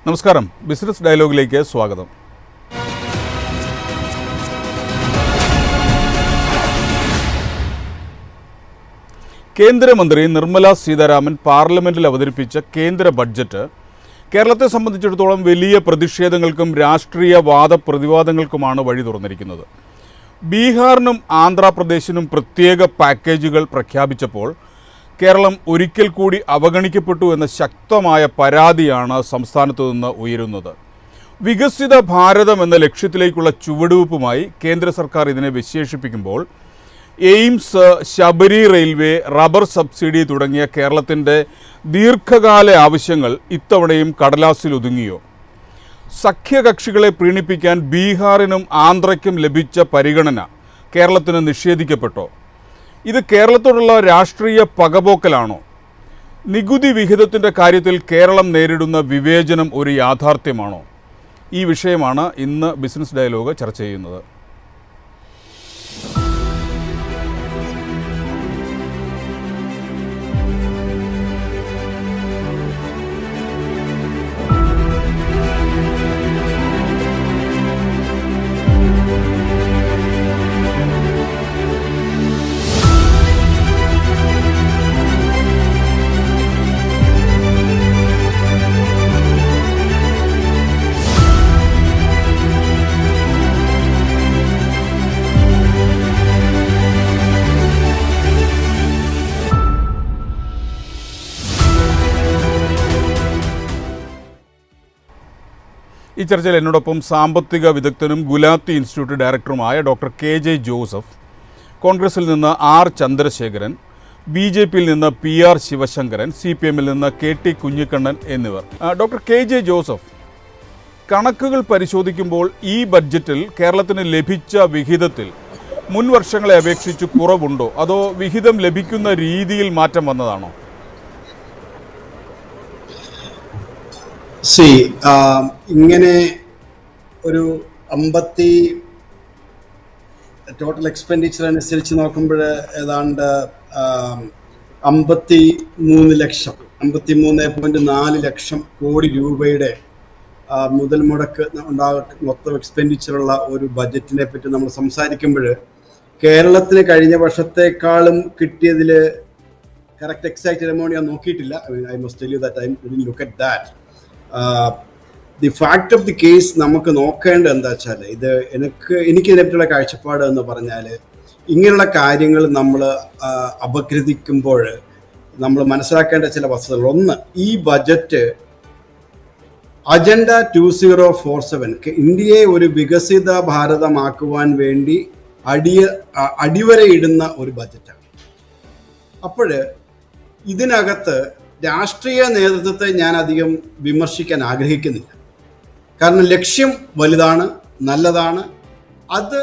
നമസ്കാരം, ബിസിനസ് ഡയലോഗിലേക്ക് സ്വാഗതം. കേന്ദ്രമന്ത്രി നിർമ്മല സീതാരാമൻ പാർലമെന്റിൽ അവതരിപ്പിച്ച കേന്ദ്ര ബഡ്ജറ്റ് കേരളത്തെ സംബന്ധിച്ചിടത്തോളം വലിയ പ്രതിഷേധങ്ങൾക്കും രാഷ്ട്രീയ വാദപ്രതിവാദങ്ങൾക്കുമാണ് വഴി തുറന്നിരിക്കുന്നത്. ബീഹാറിനും ആന്ധ്രാപ്രദേശിനും പ്രത്യേക പാക്കേജുകൾ പ്രഖ്യാപിച്ചപ്പോൾ കേരളം ഒരിക്കൽ കൂടി അവഗണിക്കപ്പെട്ടു എന്ന ശക്തമായ പരാതിയാണ് സംസ്ഥാനത്തു നിന്ന് ഉയരുന്നത്. വികസിത ഭാരതം എന്ന ലക്ഷ്യത്തിലേക്കുള്ള ചുവടുവയ്പുമായി കേന്ദ്ര സർക്കാർ ഇതിനെ വിശേഷിപ്പിക്കുമ്പോൾ AIIMS, Sabari railway, rubber subsidy തുടങ്ങിയ കേരളത്തിൻ്റെ ദീർഘകാല ആവശ്യങ്ങൾ ഇത്തവണയും കടലാസിൽ ഒതുങ്ങിയോ? സഖ്യകക്ഷികളെ പ്രീണിപ്പിക്കാൻ ബീഹാറിനും ആന്ധ്രയ്ക്കും ലഭിച്ച പരിഗണന കേരളത്തിന് നിഷേധിക്കപ്പെട്ടോ? ഇത് കേരളത്തോടുള്ള രാഷ്ട്രീയ പകപോക്കലാണോ? നികുതി വിഹിതത്തിൻ്റെ കാര്യത്തിൽ കേരളം നേരിടുന്ന വിവേചനം ഒരു യാഥാർത്ഥ്യമാണോ? ഈ വിഷയമാണ് ഇന്ന് ബിസിനസ് ഡയലോഗ് ചർച്ച ചെയ്യുന്നത്. ഈ ചർച്ചയിൽ എന്നോടൊപ്പം സാമ്പത്തിക വിദഗ്ധനും ഗുലാത്തി ഇൻസ്റ്റിറ്റ്യൂട്ട് ഡയറക്ടറുമായ ഡോക്ടർ KJ ജോസഫ്, കോൺഗ്രസിൽ നിന്ന് R ചന്ദ്രശേഖരൻ, BJPയിൽ നിന്ന് PR ശിവശങ്കരൻ, CPMൽ നിന്ന് KT കുഞ്ഞിക്കണ്ണൻ എന്നിവർ. ഡോക്ടർ KJ ജോസഫ്, കണക്കുകൾ പരിശോധിക്കുമ്പോൾ ഈ ബഡ്ജറ്റിൽ കേരളത്തിന് ലഭിച്ച വിഹിതത്തിൽ മുൻ വർഷങ്ങളെ അപേക്ഷിച്ച് കുറവുണ്ടോ, അതോ വിഹിതം ലഭിക്കുന്ന രീതിയിൽ മാറ്റം വന്നതാണോ? ഇങ്ങനെ ഒരു ടോട്ടൽ എക്സ്പെൻഡിച്ചർ അനുസരിച്ച് നോക്കുമ്പോൾ ഏതാണ്ട് 53.4 ലക്ഷം കോടി രൂപയുടെ മുതൽ മുടക്ക് മൊത്തം എക്സ്പെൻഡിച്ചറുള്ള ഒരു ബഡ്ജറ്റിനെ പറ്റി നമ്മൾ സംസാരിക്കുമ്പോൾ കേരളത്തിന് കഴിഞ്ഞ വർഷത്തെക്കാളും കിട്ടിയതിൽ കറക്റ്റ് എക്സാക്റ്റ് എമൗണ്ട് ഞാൻ നോക്കിയിട്ടില്ല. I must tell you that I didn't look at that. The fact of the case നമുക്ക് നോക്കേണ്ടത് എന്താ വെച്ചാൽ, എനിക്ക് ഇതിനെപ്പറ്റിയുള്ള കാഴ്ചപ്പാട് എന്ന് പറഞ്ഞാൽ, ഇങ്ങനെയുള്ള കാര്യങ്ങൾ നമ്മൾ അപഗ്രഥിക്കുമ്പോൾ നമ്മൾ മനസ്സിലാക്കേണ്ട ചില വസ്തുതകൾ. ഒന്ന്, ഈ ബജറ്റ് അജണ്ട 2047 ഇന്ത്യയെ ഒരു വികസിത ഭാരതമാക്കുവാൻ വേണ്ടി അടിവരയിടുന്ന ഒരു ബജറ്റാണ്. അപ്പോൾ ഇതിനകത്ത് രാഷ്ട്രീയ നേതൃത്വത്തെ ഞാൻ അധികം വിമർശിക്കാൻ ആഗ്രഹിക്കുന്നില്ല. കാരണം ലക്ഷ്യം വലുതാണ്, നല്ലതാണ്. അത്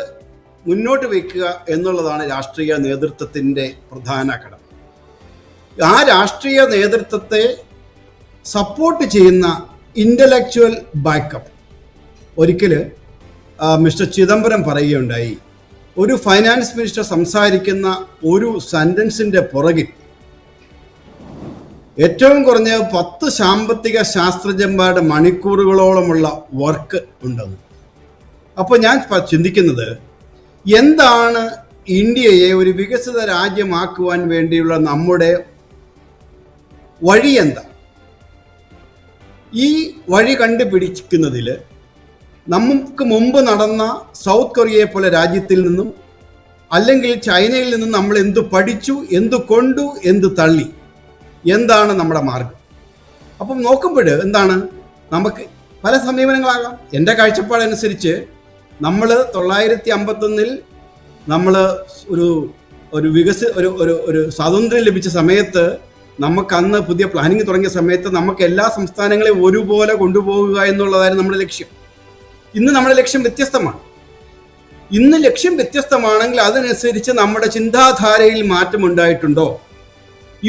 മുന്നോട്ട് വയ്ക്കുക എന്നുള്ളതാണ് രാഷ്ട്രീയ നേതൃത്വത്തിൻ്റെ പ്രധാന കടമ. ആ രാഷ്ട്രീയ നേതൃത്വത്തെ സപ്പോർട്ട് ചെയ്യുന്ന ഇൻ്റലക്ച്വൽ ബാക്കപ്പ് ഒരിക്കൽ മിസ്റ്റർ ചിദംബരം പറയുകയുണ്ടായി, ഒരു ഫൈനാൻസ് മിനിസ്റ്റർ സംസാരിക്കുന്ന ഒരു സെൻറ്റൻസിൻ്റെ പുറകിൽ ഏറ്റവും കുറഞ്ഞ 10 സാമ്പത്തിക ശാസ്ത്രജ്ഞന്മാരുടെ മണിക്കൂറുകളോളമുള്ള വർക്ക് ഉണ്ടെന്ന്. അപ്പോൾ ഞാൻ ചിന്തിക്കുന്നത്, എന്താണ് ഇന്ത്യയെ ഒരു വികസിത രാജ്യമാക്കുവാൻ വേണ്ടിയുള്ള നമ്മുടെ വഴി? എന്താ ഈ വഴി കണ്ടുപിടിക്കുന്നതിൽ നമുക്ക് മുമ്പ് നടന്ന സൗത്ത് കൊറിയയെ പോലെ രാജ്യത്തിൽ നിന്നും അല്ലെങ്കിൽ ചൈനയിൽ നിന്നും നമ്മൾ എന്ത് പഠിച്ചു, എന്ത് കൊണ്ടു, എന്ത് തള്ളി, എന്താണ് നമ്മുടെ മാർഗം? അപ്പം നോക്കുമ്പോൾ എന്താണ്, നമുക്ക് പല സമീപനങ്ങളാകാം. എൻ്റെ കാഴ്ചപ്പാടനുസരിച്ച് നമ്മൾ 951 നമ്മൾ ഒരു സ്വാതന്ത്ര്യം ലഭിച്ച സമയത്ത്, നമുക്കന്ന് പുതിയ പ്ലാനിങ് തുടങ്ങിയ സമയത്ത് നമുക്ക് എല്ലാ സംസ്ഥാനങ്ങളെയും ഒരുപോലെ കൊണ്ടുപോകുക എന്നുള്ളതായിരുന്നു നമ്മുടെ ലക്ഷ്യം. ഇന്ന് നമ്മുടെ ലക്ഷ്യം വ്യത്യസ്തമാണ്. ഇന്ന് ലക്ഷ്യം വ്യത്യസ്തമാണെങ്കിൽ അതിനനുസരിച്ച് നമ്മുടെ ചിന്താധാരയിൽ മാറ്റമുണ്ടായിട്ടുണ്ടോ?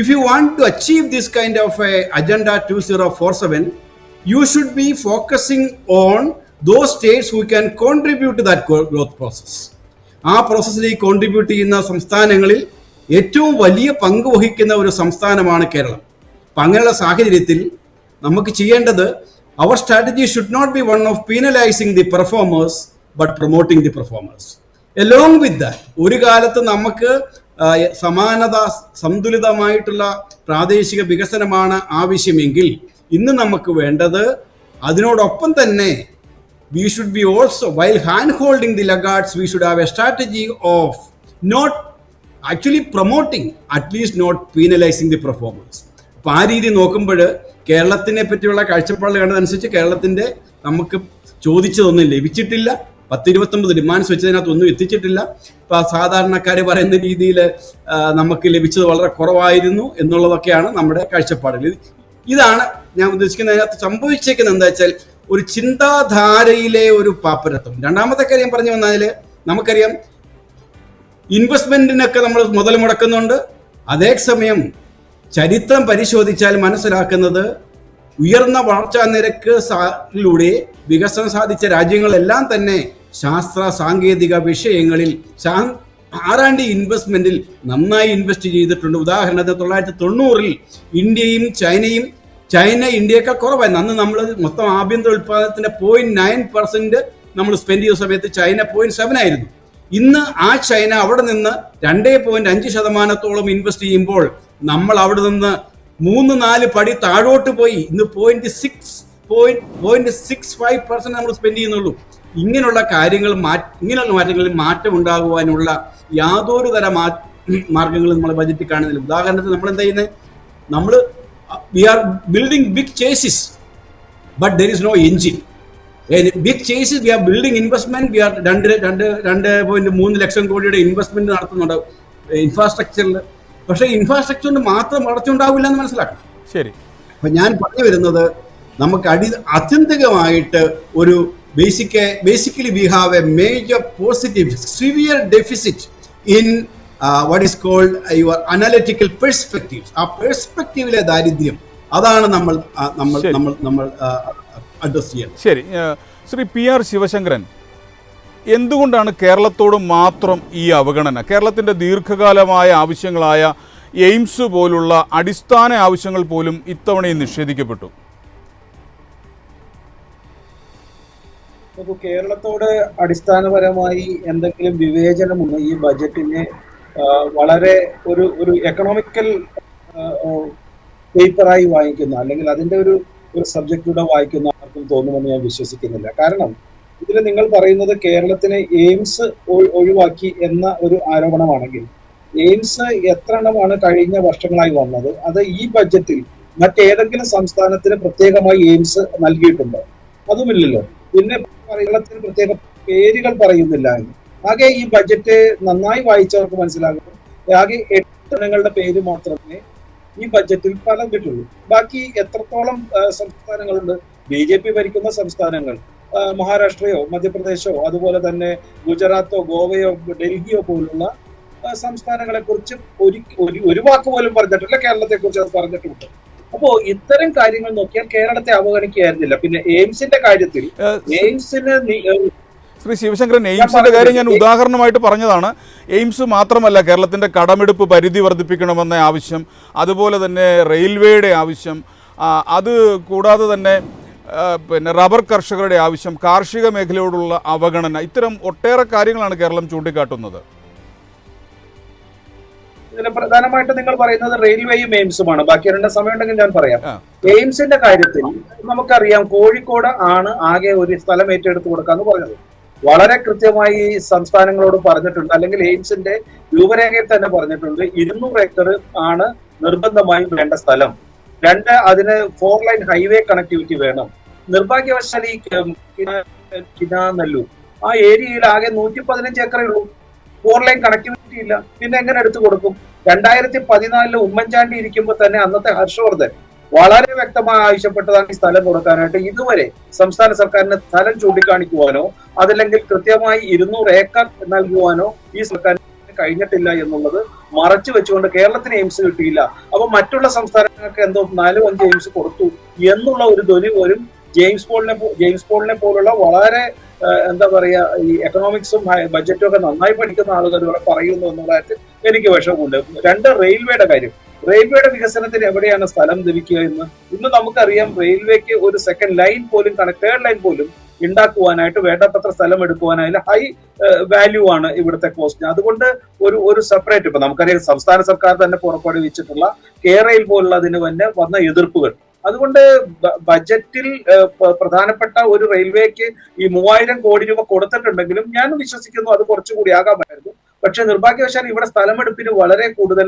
If you want to achieve this kind of a agenda 2047, you should be focusing on those states who can contribute to that growth process. ആ പ്രോസസ്സിലേക്ക് കോൺട്രിബ്യൂട്ട് ചെയ്യുന്ന സംസ്ഥാനങ്ങളിൽ ഏറ്റവും വലിയ പങ്ക് വഹിക്കുന്ന ഒരു സംസ്ഥാനമാണ് കേരളം. അപ്പം അങ്ങനെയുള്ള സാഹചര്യത്തിൽ നമുക്ക് ചെയ്യേണ്ടത് Our strategy should not be one of penalizing the performers, but promoting the performers. Along with that, ഒരു കാലത്ത് നമുക്ക് സമാനത സന്തുലിതമായിട്ടുള്ള പ്രാദേശിക വികസനമാണ് ആവശ്യമെങ്കിൽ ഇന്ന് നമുക്ക് വേണ്ടത് അതിനോടൊപ്പം തന്നെ we should be also, while hand holding the laggards, we should have a strategy of not actually promoting, at least not penalizing the performers. അപ്പോൾ ആ രീതി നോക്കുമ്പോൾ കേരളത്തിനെ പറ്റിയുള്ള കാഴ്ചപ്പാട് കണ്ടതനുസരിച്ച് കേരളത്തിൻ്റെ നമുക്ക് ചോദിച്ചതൊന്നും ലഭിച്ചിട്ടില്ല. 10-29 ഡിമാൻഡ്സ് വെച്ചതിനകത്തൊന്നും എത്തിച്ചിട്ടില്ല. ഇപ്പോൾ സാധാരണക്കാർ പറയുന്ന രീതിയിൽ നമുക്ക് ലഭിച്ചത് വളരെ കുറവായിരുന്നു എന്നുള്ളതൊക്കെയാണ് നമ്മുടെ കാഴ്ചപ്പാടുകൾ. ഇതാണ് ഞാൻ ഉദ്ദേശിക്കുന്നത്. അതിനകത്ത് സംഭവിച്ചേക്കുന്നത് എന്താ വെച്ചാൽ ഒരു ചിന്താധാരയിലെ ഒരു പാപ്പരത്വം. രണ്ടാമത്തെ കാര്യം പറഞ്ഞു വന്നാൽ നമുക്കറിയാം ഇൻവെസ്റ്റ്മെന്റിനൊക്കെ നമ്മൾ മുതൽ മുടക്കുന്നുണ്ട്. അതേസമയം ചരിത്രം പരിശോധിച്ചാൽ മനസ്സിലാക്കുന്നത് ഉയർന്ന വളർച്ചാ നിരക്കിലൂടെ വികസനം സാധിച്ച രാജ്യങ്ങളെല്ലാം തന്നെ ശാസ്ത്ര സാങ്കേതിക വിഷയങ്ങളിൽ ആറാണ്ടി ഇൻവെസ്റ്റ്മെന്റിൽ നന്നായി ഇൻവെസ്റ്റ് ചെയ്തിട്ടുണ്ട്. ഉദാഹരണത്തിന് 1990-ൽ ഇന്ത്യയും ചൈന ഇന്ത്യയേക്കാൾ കുറവായിരുന്നു. അന്ന് നമ്മൾ മൊത്തം ആഭ്യന്തര ഉൽപ്പാദനത്തിന്റെ 0.9% നമ്മൾ സ്പെൻഡ് ചെയ്ത സമയത്ത് ചൈന 0.7 ആയിരുന്നു. ഇന്ന് ആ ചൈന അവിടെ നിന്ന് 2.5% ഇൻവെസ്റ്റ് ചെയ്യുമ്പോൾ നമ്മൾ അവിടെ നിന്ന് 3-4 പടി താഴോട്ട് പോയി ഇന്ന് 0.65% നമ്മൾ സ്പെൻഡ് ചെയ്യുന്നുള്ളൂ. ഇങ്ങനെയുള്ള മാറ്റങ്ങളിൽ മാറ്റം ഉണ്ടാകുവാനുള്ള യാതൊരു തര മാർഗങ്ങളും നമ്മൾ ബജറ്റിൽ കാണുന്നില്ല. ഉദാഹരണത്തിന് നമ്മൾ എന്താ ചെയ്യുന്നത്? we are building big chases, but there is no engine. In big chases we are building investment. We are 2.3 ലക്ഷം കോടിയുടെ ഇൻവെസ്റ്റ്മെന്റ് നടത്തുന്നുണ്ട് ഇൻഫ്രാസ്ട്രക്ചറിൽ. പക്ഷേ ഇൻഫ്രാസ്ട്രക്ചറിന് മാത്രം വളർച്ചയുണ്ടാവില്ല എന്ന് മനസ്സിലാക്കണം. ശരി. അപ്പം ഞാൻ പറഞ്ഞു വരുന്നത് നമുക്ക് ആത്യന്തികമായിട്ട് ഒരു basically we have a major positive severe deficit in what is called your analytical perspectives. ആ പെർസ്പെക്റ്റീവിലെ ദാരിദ്ര്യം അതാണ് നമ്മൾ അഡ്രസ് ചെയ്യുന്നത്. ശരി. ശ്രീ PR ശിവശങ്കരൻ, എന്തുകൊണ്ടാണ് കേരളത്തോട് മാത്രം ഈ അവഗണന? കേരളത്തിൻ്റെ ദീർഘകാലമായ ആവശ്യങ്ങളായ എയിംസ് പോലുള്ള അടിസ്ഥാന ആവശ്യങ്ങൾ പോലും ഇത്തവണയും നിഷേധിക്കപ്പെട്ടു. അപ്പോൾ കേരളത്തോട് അടിസ്ഥാനപരമായി എന്തെങ്കിലും വിവേചനമുണ്ടോ ഈ ബജറ്റിനെ വളരെ ഒരു എക്കണോമിക്കൽ പേപ്പറായി വായിക്കുന്ന അല്ലെങ്കിൽ അതിൻ്റെ ഒരു സബ്ജക്റ്റൂടെ വായിക്കുന്ന ആർക്കും തോന്നുമെന്ന് ഞാൻ വിശ്വസിക്കുന്നില്ല. കാരണം ഇതിൽ നിങ്ങൾ പറയുന്നത് കേരളത്തിനെ എയിംസ് ഒഴിവാക്കി എന്ന ഒരു ആരോപണമാണെങ്കിൽ എയിംസ് എത്ര എണ്ണമാണ് കഴിഞ്ഞ വർഷങ്ങളായി വന്നത്? അത് ഈ ബജറ്റിൽ മറ്റേതെങ്കിലും സംസ്ഥാനത്തിന് പ്രത്യേകമായി എയിംസ് നൽകിയിട്ടുണ്ടോ? അതുമില്ലല്ലോ. പിന്നെ കേരളത്തിന് പ്രത്യേക പേരുകൾ പറയുന്നില്ല. ആകെ ഈ ബജറ്റ് നന്നായി വായിച്ചവർക്ക് മനസ്സിലാകും ആകെ 8 ഇനങ്ങളുടെ പേര് മാത്രമേ ഈ ബജറ്റിൽ പറഞ്ഞിട്ടുള്ളൂ. ബാക്കി എത്രത്തോളം സംസ്ഥാനങ്ങളുണ്ട്? BJP ഭരിക്കുന്ന സംസ്ഥാനങ്ങൾ, മഹാരാഷ്ട്രയോ മധ്യപ്രദേശോ അതുപോലെ തന്നെ ഗുജറാത്തോ ഗോവയോ ഡൽഹിയോ പോലുള്ള സംസ്ഥാനങ്ങളെ കുറിച്ച് ഒരു വാക്ക് പോലും പറഞ്ഞിട്ടില്ല. കേരളത്തെ കുറിച്ച് അത് പറഞ്ഞിട്ടുണ്ട്. അപ്പോ ഇത്തരം കാര്യങ്ങൾ നോക്കിയാൽ കേരളത്തെ അവഗണിക്കുകയായിരുന്നില്ല. പിന്നെ എയിംസിന്റെ കാര്യത്തിൽ ശ്രീ ശിവശങ്കരൻ, എയിംസിന്റെ കാര്യം ഞാൻ ഉദാഹരണമായിട്ട് പറഞ്ഞതാണ്. എയിംസ് മാത്രമല്ല, കേരളത്തിന്റെ കടമെടുപ്പ് പരിധി വർദ്ധിപ്പിക്കണമെന്ന ആവശ്യം, അതുപോലെ തന്നെ റെയിൽവേയുടെ ആവശ്യം, അത് കൂടാതെ തന്നെ പിന്നെ റബ്ബർ കർഷകരുടെ ആവശ്യം, കാർഷിക മേഖലയോടുള്ള അവഗണന, ഇത്തരം ഒട്ടേറെ കാര്യങ്ങളാണ് കേരളം ചൂണ്ടിക്കാട്ടുന്നത്. ഇതിന് പ്രധാനമായിട്ട് നിങ്ങൾ പറയുന്നത് റെയിൽവേയും എയിംസുമാണ്. ബാക്കി 2 സമയം ഉണ്ടെങ്കിൽ ഞാൻ പറയാം. എയിംസിന്റെ കാര്യത്തിൽ നമുക്കറിയാം കോഴിക്കോട് ആണ് ആകെ ഒരു സ്ഥലം ഏറ്റെടുത്ത് കൊടുക്കാന്ന് പറഞ്ഞത്. വളരെ കൃത്യമായി സംസ്ഥാനങ്ങളോട് പറഞ്ഞിട്ടുണ്ട്, അല്ലെങ്കിൽ എയിംസിന്റെ രൂപരേഖയിൽ തന്നെ പറഞ്ഞിട്ടുണ്ട് 200 ഏക്കർ ആണ് നിർബന്ധമായും വേണ്ട സ്ഥലം. 2, അതിന് 4 ലൈൻ ഹൈവേ കണക്ടിവിറ്റി വേണം. നിർഭാഗ്യവശാൽ ഈ കിനാനല്ലൂർ ആ ഏരിയയിൽ ആകെ 115 ഏക്കറേ ഉള്ളൂ. 4 ലൈൻ കണക്ടിവിറ്റി ഇല്ല. പിന്നെ എങ്ങനെ എടുത്തു കൊടുക്കും? 2014 ഉമ്മൻചാണ്ടി ഇരിക്കുമ്പോൾ തന്നെ അന്നത്തെ ഹർഷവർദ്ധൻ വളരെ വ്യക്തമായി ആവശ്യപ്പെട്ടതാണ് ഈ സ്ഥലം കൊടുക്കാനായിട്ട്. ഇതുവരെ സംസ്ഥാന സർക്കാരിന് സ്ഥലം ചൂണ്ടിക്കാണിക്കുവാനോ അതല്ലെങ്കിൽ കൃത്യമായി 200 ഏക്കർ നൽകുവാനോ ഈ സർക്കാരിന് കഴിഞ്ഞിട്ടില്ല എന്നുള്ളത് മറച്ചു വെച്ചുകൊണ്ട് കേരളത്തിന് എയിംസ് കിട്ടിയില്ല. അപ്പൊ മറ്റുള്ള സംസ്ഥാനങ്ങൾക്ക് എന്തോ 4-5 എയിംസ് കൊടുത്തു എന്നുള്ള ഒരു ധ്വനി പോലും ജെയിംസ് പോളിനെ പോലുള്ള വളരെ എന്താ പറയാ ഈ എക്കണോമിക്സും ബജറ്റും ഒക്കെ നന്നായി പഠിക്കുന്ന ആളുകൾ ഇവിടെ പറയുന്നു എന്നുള്ള കാര്യത്തിൽ എനിക്ക് വിഷമമുണ്ട്. 2, റെയിൽവേയുടെ കാര്യം. റെയിൽവേയുടെ വികസനത്തിന് എവിടെയാണ് സ്ഥലം ലഭിക്കുക എന്ന് ഇന്ന് നമുക്കറിയാം. റെയിൽവേക്ക് ഒരു സെക്കൻഡ് ലൈൻ പോലും തേർഡ് ലൈൻ പോലും ഉണ്ടാക്കുവാനായിട്ട് വേണ്ടത്ര സ്ഥലം എടുക്കുവാനായിട്ട് ഹൈ വാല്യൂ ആണ് ഇവിടുത്തെ കോസ്റ്റ്. അതുകൊണ്ട് ഒരു സെപ്പറേറ്റ്, ഇപ്പൊ നമുക്കറിയാം സംസ്ഥാന സർക്കാർ തന്നെ പുറപ്പെടുവിച്ചിട്ടുള്ള കേരയിൽ പോലുള്ളതിന് തന്നെ വന്ന എതിർപ്പുകൾ. അതുകൊണ്ട് ബജറ്റിൽ പ്രധാനപ്പെട്ട ഒരു റെയിൽവേക്ക് ഈ 3000 കോടി രൂപ കൊടുത്തിട്ടുണ്ടെങ്കിലും ഞാൻ വിശ്വസിക്കുന്നു അത് കുറച്ചുകൂടി ആകാമായിരുന്നു. പക്ഷെ നിർഭാഗ്യവശാൽ ഇവിടെ സ്ഥലമെടുപ്പിന് വളരെ കൂടുതൽ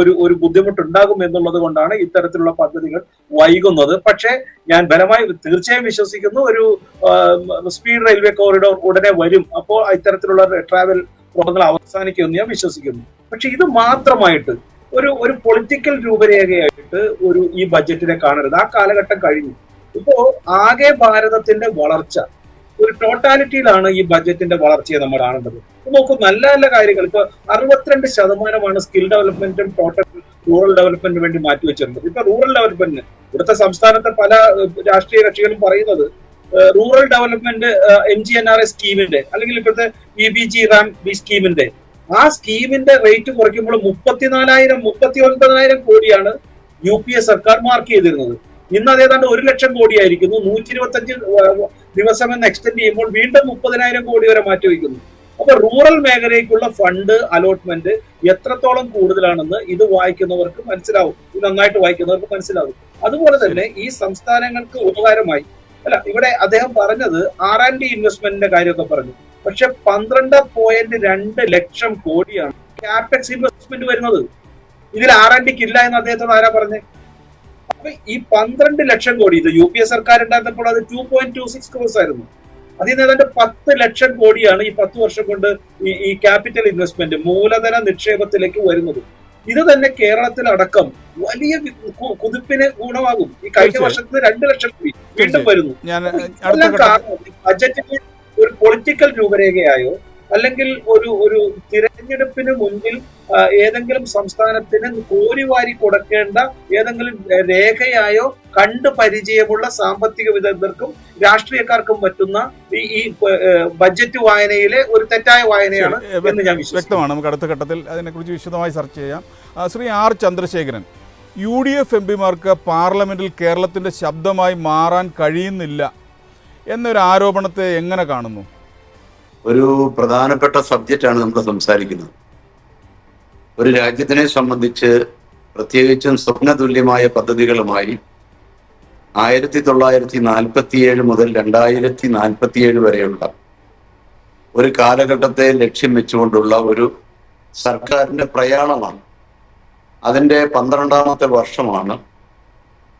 ഒരു ബുദ്ധിമുട്ടുണ്ടാകും എന്നുള്ളത് കൊണ്ടാണ് ഇത്തരത്തിലുള്ള പദ്ധതികൾ വൈകുന്നത്. പക്ഷേ ഞാൻ ബലമായി തീർച്ചയായും വിശ്വസിക്കുന്നു ഒരു സ്പീഡ് റെയിൽവേ കോറിഡോർ ഉടനെ വരും. അപ്പോൾ ഇത്തരത്തിലുള്ള ട്രാവൽ പ്രോഗ്രാം അവസാനിക്കുമെന്ന് ഞാൻ വിശ്വസിക്കുന്നു. പക്ഷെ ഇത് മാത്രമായിട്ട് ഒരു പൊളിറ്റിക്കൽ രൂപരേഖയായിട്ട് ഈ ബഡ്ജറ്റിനെ കാണരുത്. ആ കാലഘട്ടം കഴിഞ്ഞു. ഇപ്പോ ആകെ ഭാരതത്തിന്റെ വളർച്ച ഒരു ടോട്ടാലിറ്റിയിലാണ് ഈ ബഡ്ജറ്റിന്റെ വളർച്ചയെ നമ്മൾ കാണേണ്ടത്. നോക്കൂ, നല്ല നല്ല കാര്യങ്ങൾ ഇപ്പൊ 62% സ്കിൽ ഡെവലപ്മെന്റും ടോട്ടൽ റൂറൽ ഡെവലപ്മെന്റിന് വേണ്ടി മാറ്റിവെച്ചിട്ടുണ്ട്. ഇപ്പൊ റൂറൽ ഡെവലപ്മെന്റിന് ഇവിടുത്തെ സംസ്ഥാനത്തെ പല രാഷ്ട്രീയ കക്ഷികളും പറയുന്നത് റൂറൽ ഡെവലപ്മെന്റ് MGNRA സ്കീമിന്റെ അല്ലെങ്കിൽ ഇപ്പോഴത്തെ EBG RAM സ്കീമിന്റെ ആ സ്കീമിന്റെ റേറ്റ് കുറയ്ക്കുമ്പോൾ 39,000 കോടിയാണ് UPA സർക്കാർ മാർക്ക് ചെയ്തിരുന്നത്. ഇന്ന് അത് ഏതാണ്ട് 1 ലക്ഷം കോടിയായിരിക്കുന്നു. 125 ദിവസം എന്ന് എക്സ്റ്റെൻഡ് ചെയ്യുമ്പോൾ വീണ്ടും 30,000 കോടി വരെ മാറ്റിവെക്കുന്നു. അപ്പൊ റൂറൽ മേഖലയ്ക്കുള്ള ഫണ്ട് അലോട്ട്മെന്റ് എത്രത്തോളം കൂടുതലാണെന്ന് ഇത് വായിക്കുന്നവർക്ക് മനസ്സിലാവും. ഇത് നന്നായിട്ട് വായിക്കുന്നവർക്ക് മനസ്സിലാവും. അതുപോലെ തന്നെ ഈ സംസ്ഥാനങ്ങൾക്ക് ഉപകാരമായി ഇവിടെ അദ്ദേഹം പറഞ്ഞത് R&D ഇൻവെസ്റ്റ്മെന്റിന്റെ കാര്യമൊക്കെ പറഞ്ഞു. പക്ഷെ 12.2 ലക്ഷം കോടിയാണ് ക്യാപെക്സ് ഇൻവെസ്റ്റ്മെന്റ് വരുന്നത്. ഇതിൽ R&Dക്ക് ഇല്ല എന്ന് അദ്ദേഹത്തോട് ആരാ പറഞ്ഞത്? അപ്പൊ ഈ 12 ലക്ഷം കോടി ഇത് UPA സർക്കാർ ഉണ്ടായിരുന്നപ്പോൾ അത് 2.26 crores ആയിരുന്നു. അതിൽ നിന്ന് ഏതാണ്ട് 10 ലക്ഷം കോടിയാണ് ഈ 10 വർഷം കൊണ്ട് ഈ ക്യാപിറ്റൽ ഇൻവെസ്റ്റ്മെന്റ് മൂലധന നിക്ഷേപത്തിലേക്ക് വരുന്നത്. ഇത് തന്നെ കേരളത്തിലടക്കം വലിയ കുതിപ്പിന് ഗുണമാകും. ഈ കഴിഞ്ഞ വർഷത്തിന് 2 ലക്ഷം കോടി വീണ്ടും വരുന്നു. കാരണം ബജറ്റിന് ഒരു പൊളിറ്റിക്കൽ രൂപരേഖയായോ അല്ലെങ്കിൽ ഒരു തിരഞ്ഞെടുപ്പിന് മുൻപിൽ ഏതെങ്കിലും സംസ്ഥാനത്തിന് കോരിവാരി കൊടുക്കേണ്ട ഏതെങ്കിലും രേഖയായോ കണ്ടു പരിചയമുള്ള സാമ്പത്തിക വിദഗ്ധർക്കും രാഷ്ട്രീയക്കാർക്കും പറ്റുന്ന ഈ ബഡ്ജറ്റ് വായനയിലെ ഒരു തെറ്റായ വായനയാണ് എന്ന് ഞാൻ വിശ്വസിക്കുന്നു. വ്യക്തമാണ്. നമുക്ക് അടുത്ത ഘട്ടത്തിൽ അതിനെക്കുറിച്ച് വിശദമായി ചർച്ച ചെയ്യാം. ശ്രീ R. ചന്ദ്രശേഖരൻ, UDF MPമാർക്ക് പാർലമെന്റിൽ കേരളത്തിന്റെ ശബ്ദമായി മാറാൻ കഴിയുന്നില്ല എന്നൊരു ആരോപണത്തെ എങ്ങനെ കാണുന്നു? ഒരു പ്രധാനപ്പെട്ട സബ്ജക്റ്റാണ് നമ്മൾ സംസാരിക്കുന്നത്. ഒരു രാജ്യത്തിനെ സംബന്ധിച്ച് പ്രത്യേകിച്ചും സ്വപ്നതുല്യമായ പദ്ധതികളുമായി 1947 മുതൽ 2047 വരെയുള്ള ഒരു കാലഘട്ടത്തെ ലക്ഷ്യം വെച്ചുകൊണ്ടുള്ള ഒരു സർക്കാരിന്റെ പ്രയാണമാണ്. അതിൻ്റെ 12ാമത്തെ വർഷമാണ്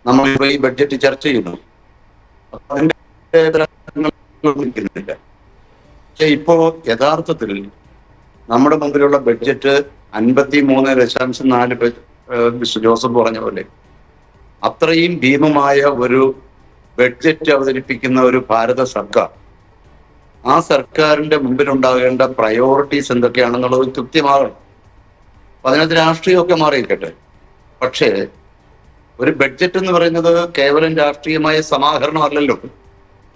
നമ്മളിപ്പോൾ ഈ ബഡ്ജറ്റ് ചർച്ച ചെയ്യുന്നത്. അതിൻ്റെ പക്ഷെ ഇപ്പോ യഥാർത്ഥത്തിൽ നമ്മുടെ മുമ്പിലുള്ള ബഡ്ജറ്റ് 53.4 മിസ്റ്റർ ജോസഫ് പറഞ്ഞ പോലെ അത്രയും ഭീമമായ ഒരു ബഡ്ജറ്റ് അവതരിപ്പിക്കുന്ന ഒരു ഭാരത സർക്കാർ, ആ സർക്കാരിന്റെ മുമ്പിലുണ്ടാകേണ്ട പ്രയോറിറ്റീസ് എന്തൊക്കെയാണെന്നുള്ളത് കൃത്യമാകണം. അതിനകത്ത് രാഷ്ട്രീയമൊക്കെ മാറിയിരിക്കട്ടെ. പക്ഷേ ഒരു ബഡ്ജറ്റ് എന്ന് പറയുന്നത് കേവലം രാഷ്ട്രീയമായ സമാഹരണമല്ലല്ലോ.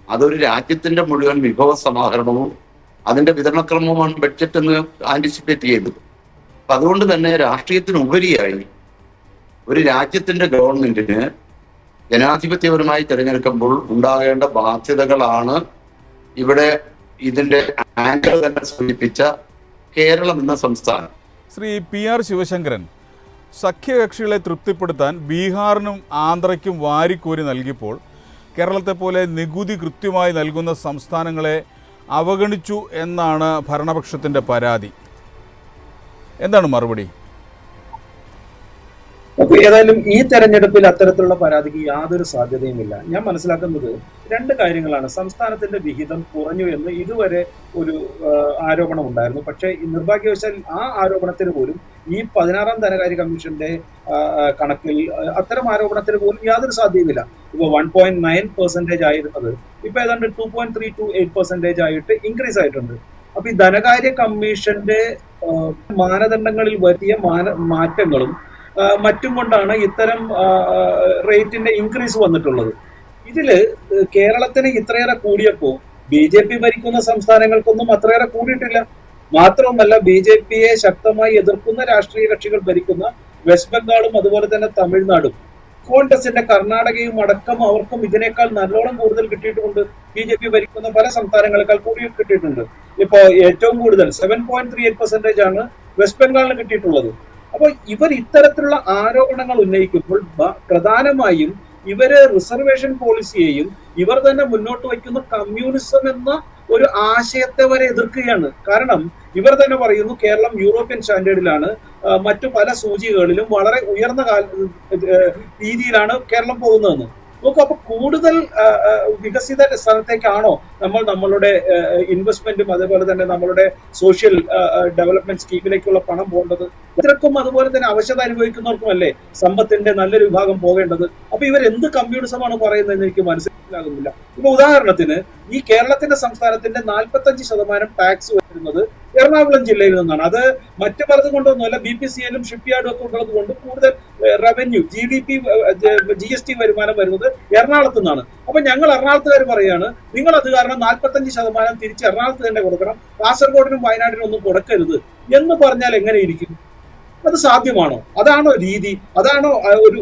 അതൊരു രാജ്യത്തിന്റെ മുഴുവൻ വിഭവ സമാഹരണവും അതിന്റെ വിതരണക്രമവുമാണ് ബഡ്ജറ്റ് എന്ന് ആന്റിസിപ്പേറ്റ് ചെയ്യുന്നത്. അപ്പൊ അതുകൊണ്ട് തന്നെ രാഷ്ട്രീയത്തിനുപരിയായി ഒരു രാജ്യത്തിന്റെ ഗവൺമെന്റിന് ജനാധിപത്യപരമായി തിരഞ്ഞെടുക്കുമ്പോൾ ഉണ്ടാകേണ്ട ബാധ്യതകളാണ് ഇവിടെ ഇതിന്റെ ആങ്കർ തന്നെ സൂചിപ്പിച്ച കേരളം എന്ന സംസ്ഥാനം. ശ്രീ PR ശിവശങ്കരൻ, സഖ്യകക്ഷികളെ തൃപ്തിപ്പെടുത്താൻ ബീഹാറിനും ആന്ധ്രയ്ക്കും വാരിക്കോരി നൽകിയപ്പോൾ കേരളത്തെ പോലെ നികുതി കൃത്യമായി നൽകുന്ന സംസ്ഥാനങ്ങളെ അവഗണിച്ചു എന്നാണ് ഭരണപക്ഷത്തിൻ്റെ പരാതി. എന്താണ് മറുപടി? അപ്പൊ ഏതായാലും ഈ തെരഞ്ഞെടുപ്പിൽ അത്തരത്തിലുള്ള പരാതിക്ക് യാതൊരു സാധ്യതയുമില്ല. ഞാൻ മനസ്സിലാക്കുന്നത് 2 കാര്യങ്ങളാണ്. സംസ്ഥാനത്തിന്റെ വിഹിതം കുറഞ്ഞു എന്ന് ഇതുവരെ ഒരു ആരോപണം ഉണ്ടായിരുന്നു. പക്ഷേ നിർഭാഗ്യവശാൽ ആ ആരോപണത്തിന് പോലും ഈ 16ാം ധനകാര്യ കമ്മീഷന്റെ കണക്കിൽ അത്തരം ആരോപണത്തിന് പോലും യാതൊരു സാധ്യതയുമില്ല. ഇപ്പൊ 1.9% ആയിരുന്നത് ഇപ്പൊ ഏതാണ്ട് 2.328% ആയിട്ട് ഇൻക്രീസ് ആയിട്ടുണ്ട്. അപ്പൊ ഈ ധനകാര്യ കമ്മീഷന്റെ മാനദണ്ഡങ്ങളിൽ വലിയ മാറ്റങ്ങളും മറ്റും കൊണ്ടാണ് ഇത്തരം റേറ്റിന്റെ ഇൻക്രീസ് വന്നിട്ടുള്ളത്. ഇതില് കേരളത്തിന് ഇത്രയേറെ കൂടിയപ്പോ BJP ഭരിക്കുന്ന സംസ്ഥാനങ്ങൾക്കൊന്നും അത്രയേറെ കൂടിയിട്ടില്ല. മാത്രവുമല്ല BJPയെ ശക്തമായി എതിർക്കുന്ന രാഷ്ട്രീയ കക്ഷികൾ ഭരിക്കുന്ന വെസ്റ്റ് ബംഗാളും അതുപോലെ തന്നെ തമിഴ്നാടും. കോൺഗ്രസിന്റെ കർണാടകയും അടക്കം അവർക്കും ഇതിനേക്കാൾ നല്ലോണം കൂടുതൽ കിട്ടിയിട്ടുമുണ്ട്. BJP ഭരിക്കുന്ന പല സംസ്ഥാനങ്ങളെക്കാൾ കൂടി കിട്ടിയിട്ടുണ്ട്. ഇപ്പോ ഏറ്റവും കൂടുതൽ 7.38% ആണ് വെസ്റ്റ് ബംഗാളിന് കിട്ടിയിട്ടുള്ളത്. അപ്പോൾ ഇവർ ഇത്തരത്തിലുള്ള ആരോപണങ്ങൾ ഉന്നയിക്കുമ്പോൾ പ്രധാനമായും ഇവര് റിസർവേഷൻ പോളിസിയെയും ഇവർ തന്നെ മുന്നോട്ട് വയ്ക്കുന്ന കമ്മ്യൂണിസം എന്ന ഒരു ആശയത്തെ വരെ എതിർക്കുകയാണ്. കാരണം ഇവർ തന്നെ പറയുന്നു കേരളം യൂറോപ്യൻ സ്റ്റാൻഡേർഡിലാണ്, മറ്റു പല സൂചികകളിലും വളരെ ഉയർന്ന രീതിയിലാണ് കേരളം പോകുന്നതെന്ന്. നോക്കൂ, അപ്പൊ കൂടുതൽ വികസിത സ്ഥലത്തേക്കാണോ നമ്മളുടെ ഇൻവെസ്റ്റ്മെന്റും അതേപോലെ തന്നെ നമ്മളുടെ സോഷ്യൽ ഡെവലപ്മെന്റ് സ്കീമിലേക്കുള്ള പണം പോകേണ്ടത്? ഇത്രക്കും അതുപോലെ തന്നെ അവശത അനുഭവിക്കുന്നവർക്കുമല്ലേ സമ്പത്തിന്റെ നല്ലൊരു വിഭാഗം പോകേണ്ടത്? അപ്പൊ ഇവർ എന്ത് കമ്മ്യൂണിസമാണ് പറയുന്നതെന്ന് എനിക്ക് മനസ്സിലാകുന്നില്ല. ഇപ്പൊ ഉദാഹരണത്തിന് ഈ കേരളത്തിന്റെ സംസ്ഥാനത്തിന്റെ 45% ടാക്സ് വരുന്നത് എറണാകുളം ജില്ലയിൽ നിന്നാണ്. അത് മറ്റു പലതും കൊണ്ടൊന്നുമല്ല, BPCL-ഉം ഷിപ്പ്യാർഡും ഒക്കെ ഉള്ളത് കൊണ്ട് കൂടുതൽ റവന്യൂ GST വരുമാനം വരുന്നത് എറണാകുളത്ത് നിന്നാണ്. അപ്പൊ ഞങ്ങൾ എറണാകുളത്തുകാർ പറയാണ്, നിങ്ങൾ അത് കാരണം 45% തിരിച്ച് എറണാകുളത്ത് തന്നെ കൊടുക്കണം, കാസർഗോഡിനും വയനാടിനും ഒന്നും കൊടുക്കരുത് എന്ന് പറഞ്ഞാൽ എങ്ങനെ ഇരിക്കും? അത് സാധ്യമാണോ? അതാണോ രീതി? അതാണോ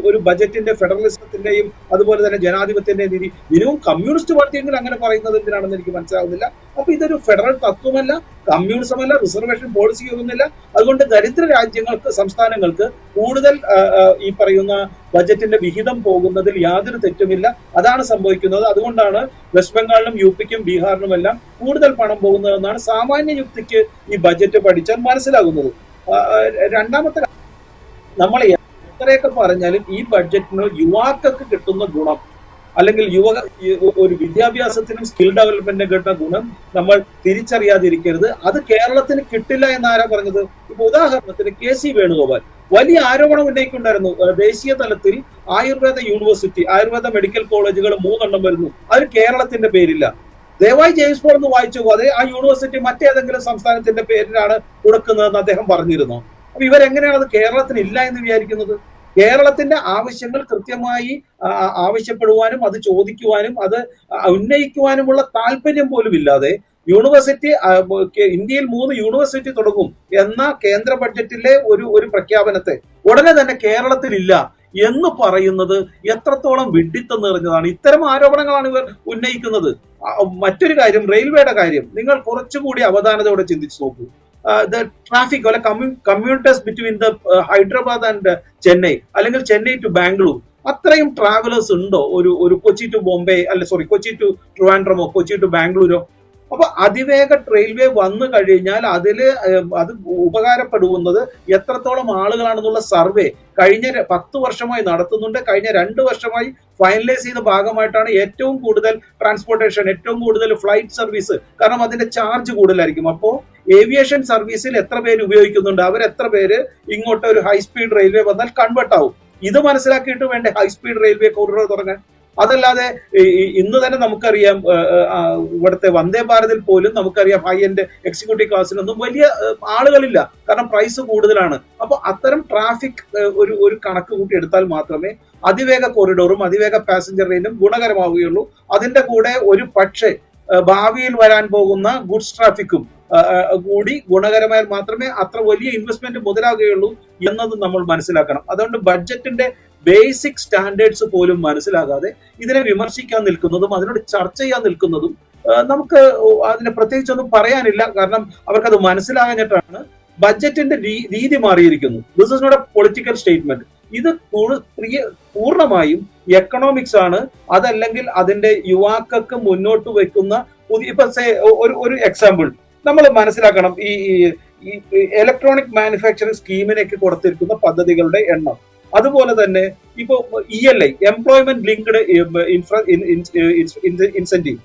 ഒരു ബജറ്റിന്റെ ഫെഡറലിസത്തിന്റെയും അതുപോലെ തന്നെ ജനാധിപത്യത്തിന്റെയും രീതി? മിനിമം കമ്മ്യൂണിസ്റ്റ് പാർട്ടിയെങ്കിലും അങ്ങനെ പറയുന്നത് എന്തിനാണെന്ന് എനിക്ക് മനസ്സിലാവുന്നില്ല. അപ്പൊ ഇതൊരു ഫെഡറൽ തത്വമല്ല, കമ്മ്യൂണിസമല്ല, റിസർവേഷൻ പോളിസി ഒന്നുമില്ല. അതുകൊണ്ട് ദരിദ്ര രാജ്യങ്ങൾക്ക്, സംസ്ഥാനങ്ങൾക്ക് കൂടുതൽ ഈ പറയുന്ന ബജറ്റിന്റെ വിഹിതം പോകുന്നതിൽ യാതൊരു തെറ്റുമില്ല. അതാണ് സംഭവിക്കുന്നത്. അതുകൊണ്ടാണ് വെസ്റ്റ് ബംഗാളിനും UP-ക്കും ബീഹാറിനുമെല്ലാം കൂടുതൽ പണം പോകുന്നതെന്നാണ് സാമാന്യ യുക്തിക്ക് ഈ ബജറ്റ് പഠിച്ചാൽ മനസ്സിലാകുന്നത്. രണ്ടാമത്തെ, നമ്മൾ എത്രയൊക്കെ പറഞ്ഞാലും ഈ ബഡ്ജറ്റിന് യുവാക്കൾക്ക് കിട്ടുന്ന ഗുണം, അല്ലെങ്കിൽ ഒരു വിദ്യാഭ്യാസത്തിനും സ്കിൽ ഡെവലപ്മെന്റിനും കിട്ടുന്ന ഗുണം നമ്മൾ തിരിച്ചറിയാതിരിക്കരുത്. അത് കേരളത്തിന് കിട്ടില്ല എന്നാരാ പറഞ്ഞത്? ഇപ്പൊ ഉദാഹരണത്തിന് KC വേണുഗോപാൽ വലിയ ആരോപണം ഉന്നയിക്കുണ്ടായിരുന്നു. ദേശീയ തലത്തിൽ ആയുർവേദ യൂണിവേഴ്സിറ്റി, ആയുർവേദ മെഡിക്കൽ കോളേജുകൾ 3 വരുന്നു, അതിൽ കേരളത്തിന്റെ പേരില്ല. ദയവായി ജെയിംസ് പോൾ ഒന്ന് വായിച്ചു പോകും. അതെ, ആ യൂണിവേഴ്സിറ്റി മറ്റേതെങ്കിലും സംസ്ഥാനത്തിന്റെ പേരിലാണ് കൊടുക്കുന്നതെന്ന് അദ്ദേഹം പറഞ്ഞിരുന്നു. അപ്പൊ ഇവരെങ്ങനെയാണ് അത് കേരളത്തിന് ഇല്ല എന്ന് വിചാരിക്കുന്നത്? കേരളത്തിന്റെ ആവശ്യങ്ങൾ കൃത്യമായി ആവശ്യപ്പെടുവാനും അത് ചോദിക്കുവാനും അത് ഉന്നയിക്കുവാനുമുള്ള താല്പര്യം പോലും ഇല്ലാതെ യൂണിവേഴ്സിറ്റി, ഇന്ത്യയിൽ 3 യൂണിവേഴ്സിറ്റി തുടങ്ങും എന്ന കേന്ദ്ര ബഡ്ജറ്റിലെ ഒരു പ്രഖ്യാപനത്തെ ഉടനെ തന്നെ കേരളത്തിലില്ല എന്ന് പറയുന്നത് എത്രത്തോളം വിഡ്ഢിത്തം നിറഞ്ഞതാണ്. ഇത്തരം ആരോപണങ്ങളാണ് ഇവർ ഉന്നയിക്കുന്നത്. മറ്റൊരു കാര്യം, റെയിൽവേയുടെ കാര്യം നിങ്ങൾ കുറച്ചുകൂടി അവധാനതയോടെ ചിന്തിച്ചു നോക്കൂ. ട്രാഫിക് അല്ലെ commuters between the Hyderabad and Chennai, അല്ലെങ്കിൽ ചെന്നൈ ടു ബാംഗ്ലൂർ, അത്രയും ട്രാവലേഴ്സ് ഉണ്ടോ ഒരു കൊച്ചി ടു ബോംബെ, കൊച്ചി ടു ട്രിവാൻഡ്രമോ, കൊച്ചി ടു ബാംഗ്ലൂരോ? അപ്പൊ അതിവേഗ റെയിൽവേ വന്നു കഴിഞ്ഞാൽ അത് ഉപകാരപ്പെടുന്നത് എത്രത്തോളം ആളുകളാണെന്നുള്ള സർവേ കഴിഞ്ഞ 10 വർഷമായി നടത്തുന്നുണ്ട്. കഴിഞ്ഞ 2 വർഷമായി ഫൈനലൈസ് ചെയ്ത ഭാഗമായിട്ടാണ് ഏറ്റവും കൂടുതൽ ട്രാൻസ്പോർട്ടേഷൻ, ഏറ്റവും കൂടുതൽ ഫ്ലൈറ്റ് സർവീസ്, കാരണം അതിന്റെ ചാർജ് കൂടുതലായിരിക്കും. അപ്പോൾ ഏവിയേഷൻ സർവീസിൽ എത്ര പേര് ഉപയോഗിക്കുന്നുണ്ട്, അവരെത്ര പേര് ഇങ്ങോട്ട് ഒരു ഹൈസ്പീഡ് റെയിൽവേ വന്നാൽ കൺവേർട്ട് ആവും. ഇത് മനസ്സിലാക്കിയിട്ട് വേണ്ടേ ഹൈസ്പീഡ് റെയിൽവേ കോറിഡോർ തുടങ്ങാൻ? അതല്ലാതെ ഇന്ന് തന്നെ നമുക്കറിയാം, ഇവിടുത്തെ വന്ദേ ഭാരതിൽ പോലും നമുക്കറിയാം ഹൈ എൻഡ് എക്സിക്യൂട്ടീവ് ക്ലാസ്സിലൊന്നും വലിയ ആളുകളില്ല, കാരണം പ്രൈസ് കൂടുതലാണ്. അപ്പൊ അത്തരം ട്രാഫിക് ഒരു കണക്ക് കൂട്ടി എടുത്താൽ മാത്രമേ അതിവേഗ കോറിഡോറും അതിവേഗ പാസഞ്ചർ റെയിലും ഗുണകരമാവുകയുള്ളൂ. അതിന്റെ കൂടെ ഒരു പക്ഷേ ഭാവിയിൽ വരാൻ പോകുന്ന ഗുഡ്സ് ട്രാഫിക്കും കൂടി ഗുണകരമായാൽ മാത്രമേ അത്ര വലിയ ഇൻവെസ്റ്റ്മെന്റ് മുതലാകുകയുള്ളൂ എന്നത് നമ്മൾ മനസ്സിലാക്കണം. അതുകൊണ്ട് ബഡ്ജറ്റിന്റെ ബേസിക് സ്റ്റാൻഡേർഡ്സ് പോലും മനസ്സിലാകാതെ ഇതിനെ വിമർശിക്കാൻ നിൽക്കുന്നതും അതിനോട് ചർച്ച ചെയ്യാൻ നിൽക്കുന്നതും നമുക്ക് അതിനെ പ്രത്യേകിച്ചൊന്നും പറയാനില്ല. കാരണം അവർക്കത് മനസ്സിലാകാഞ്ഞിട്ടാണ്. ബഡ്ജറ്റിന്റെ രീതി മാറിയിരിക്കുന്നു. This is not a political statement. ഇത് പൂർണ്ണമായും എക്കണോമിക്സ് ആണ്. അതല്ലെങ്കിൽ അതിന്റെ യുവാക്കൾക്ക് മുന്നോട്ട് വെക്കുന്ന ഇപ്പൊ ഒരു എക്സാമ്പിൾ നമ്മൾ മനസ്സിലാക്കണം. ഈ ഇലക്ട്രോണിക് മാനുഫാക്ചറിംഗ് സ്കീമിനൊക്കെ കൊടുത്തിരിക്കുന്ന പദ്ധതികളുടെ എണ്ണം, അതുപോലെ തന്നെ ഇപ്പൊ ELI, employment linked incentive,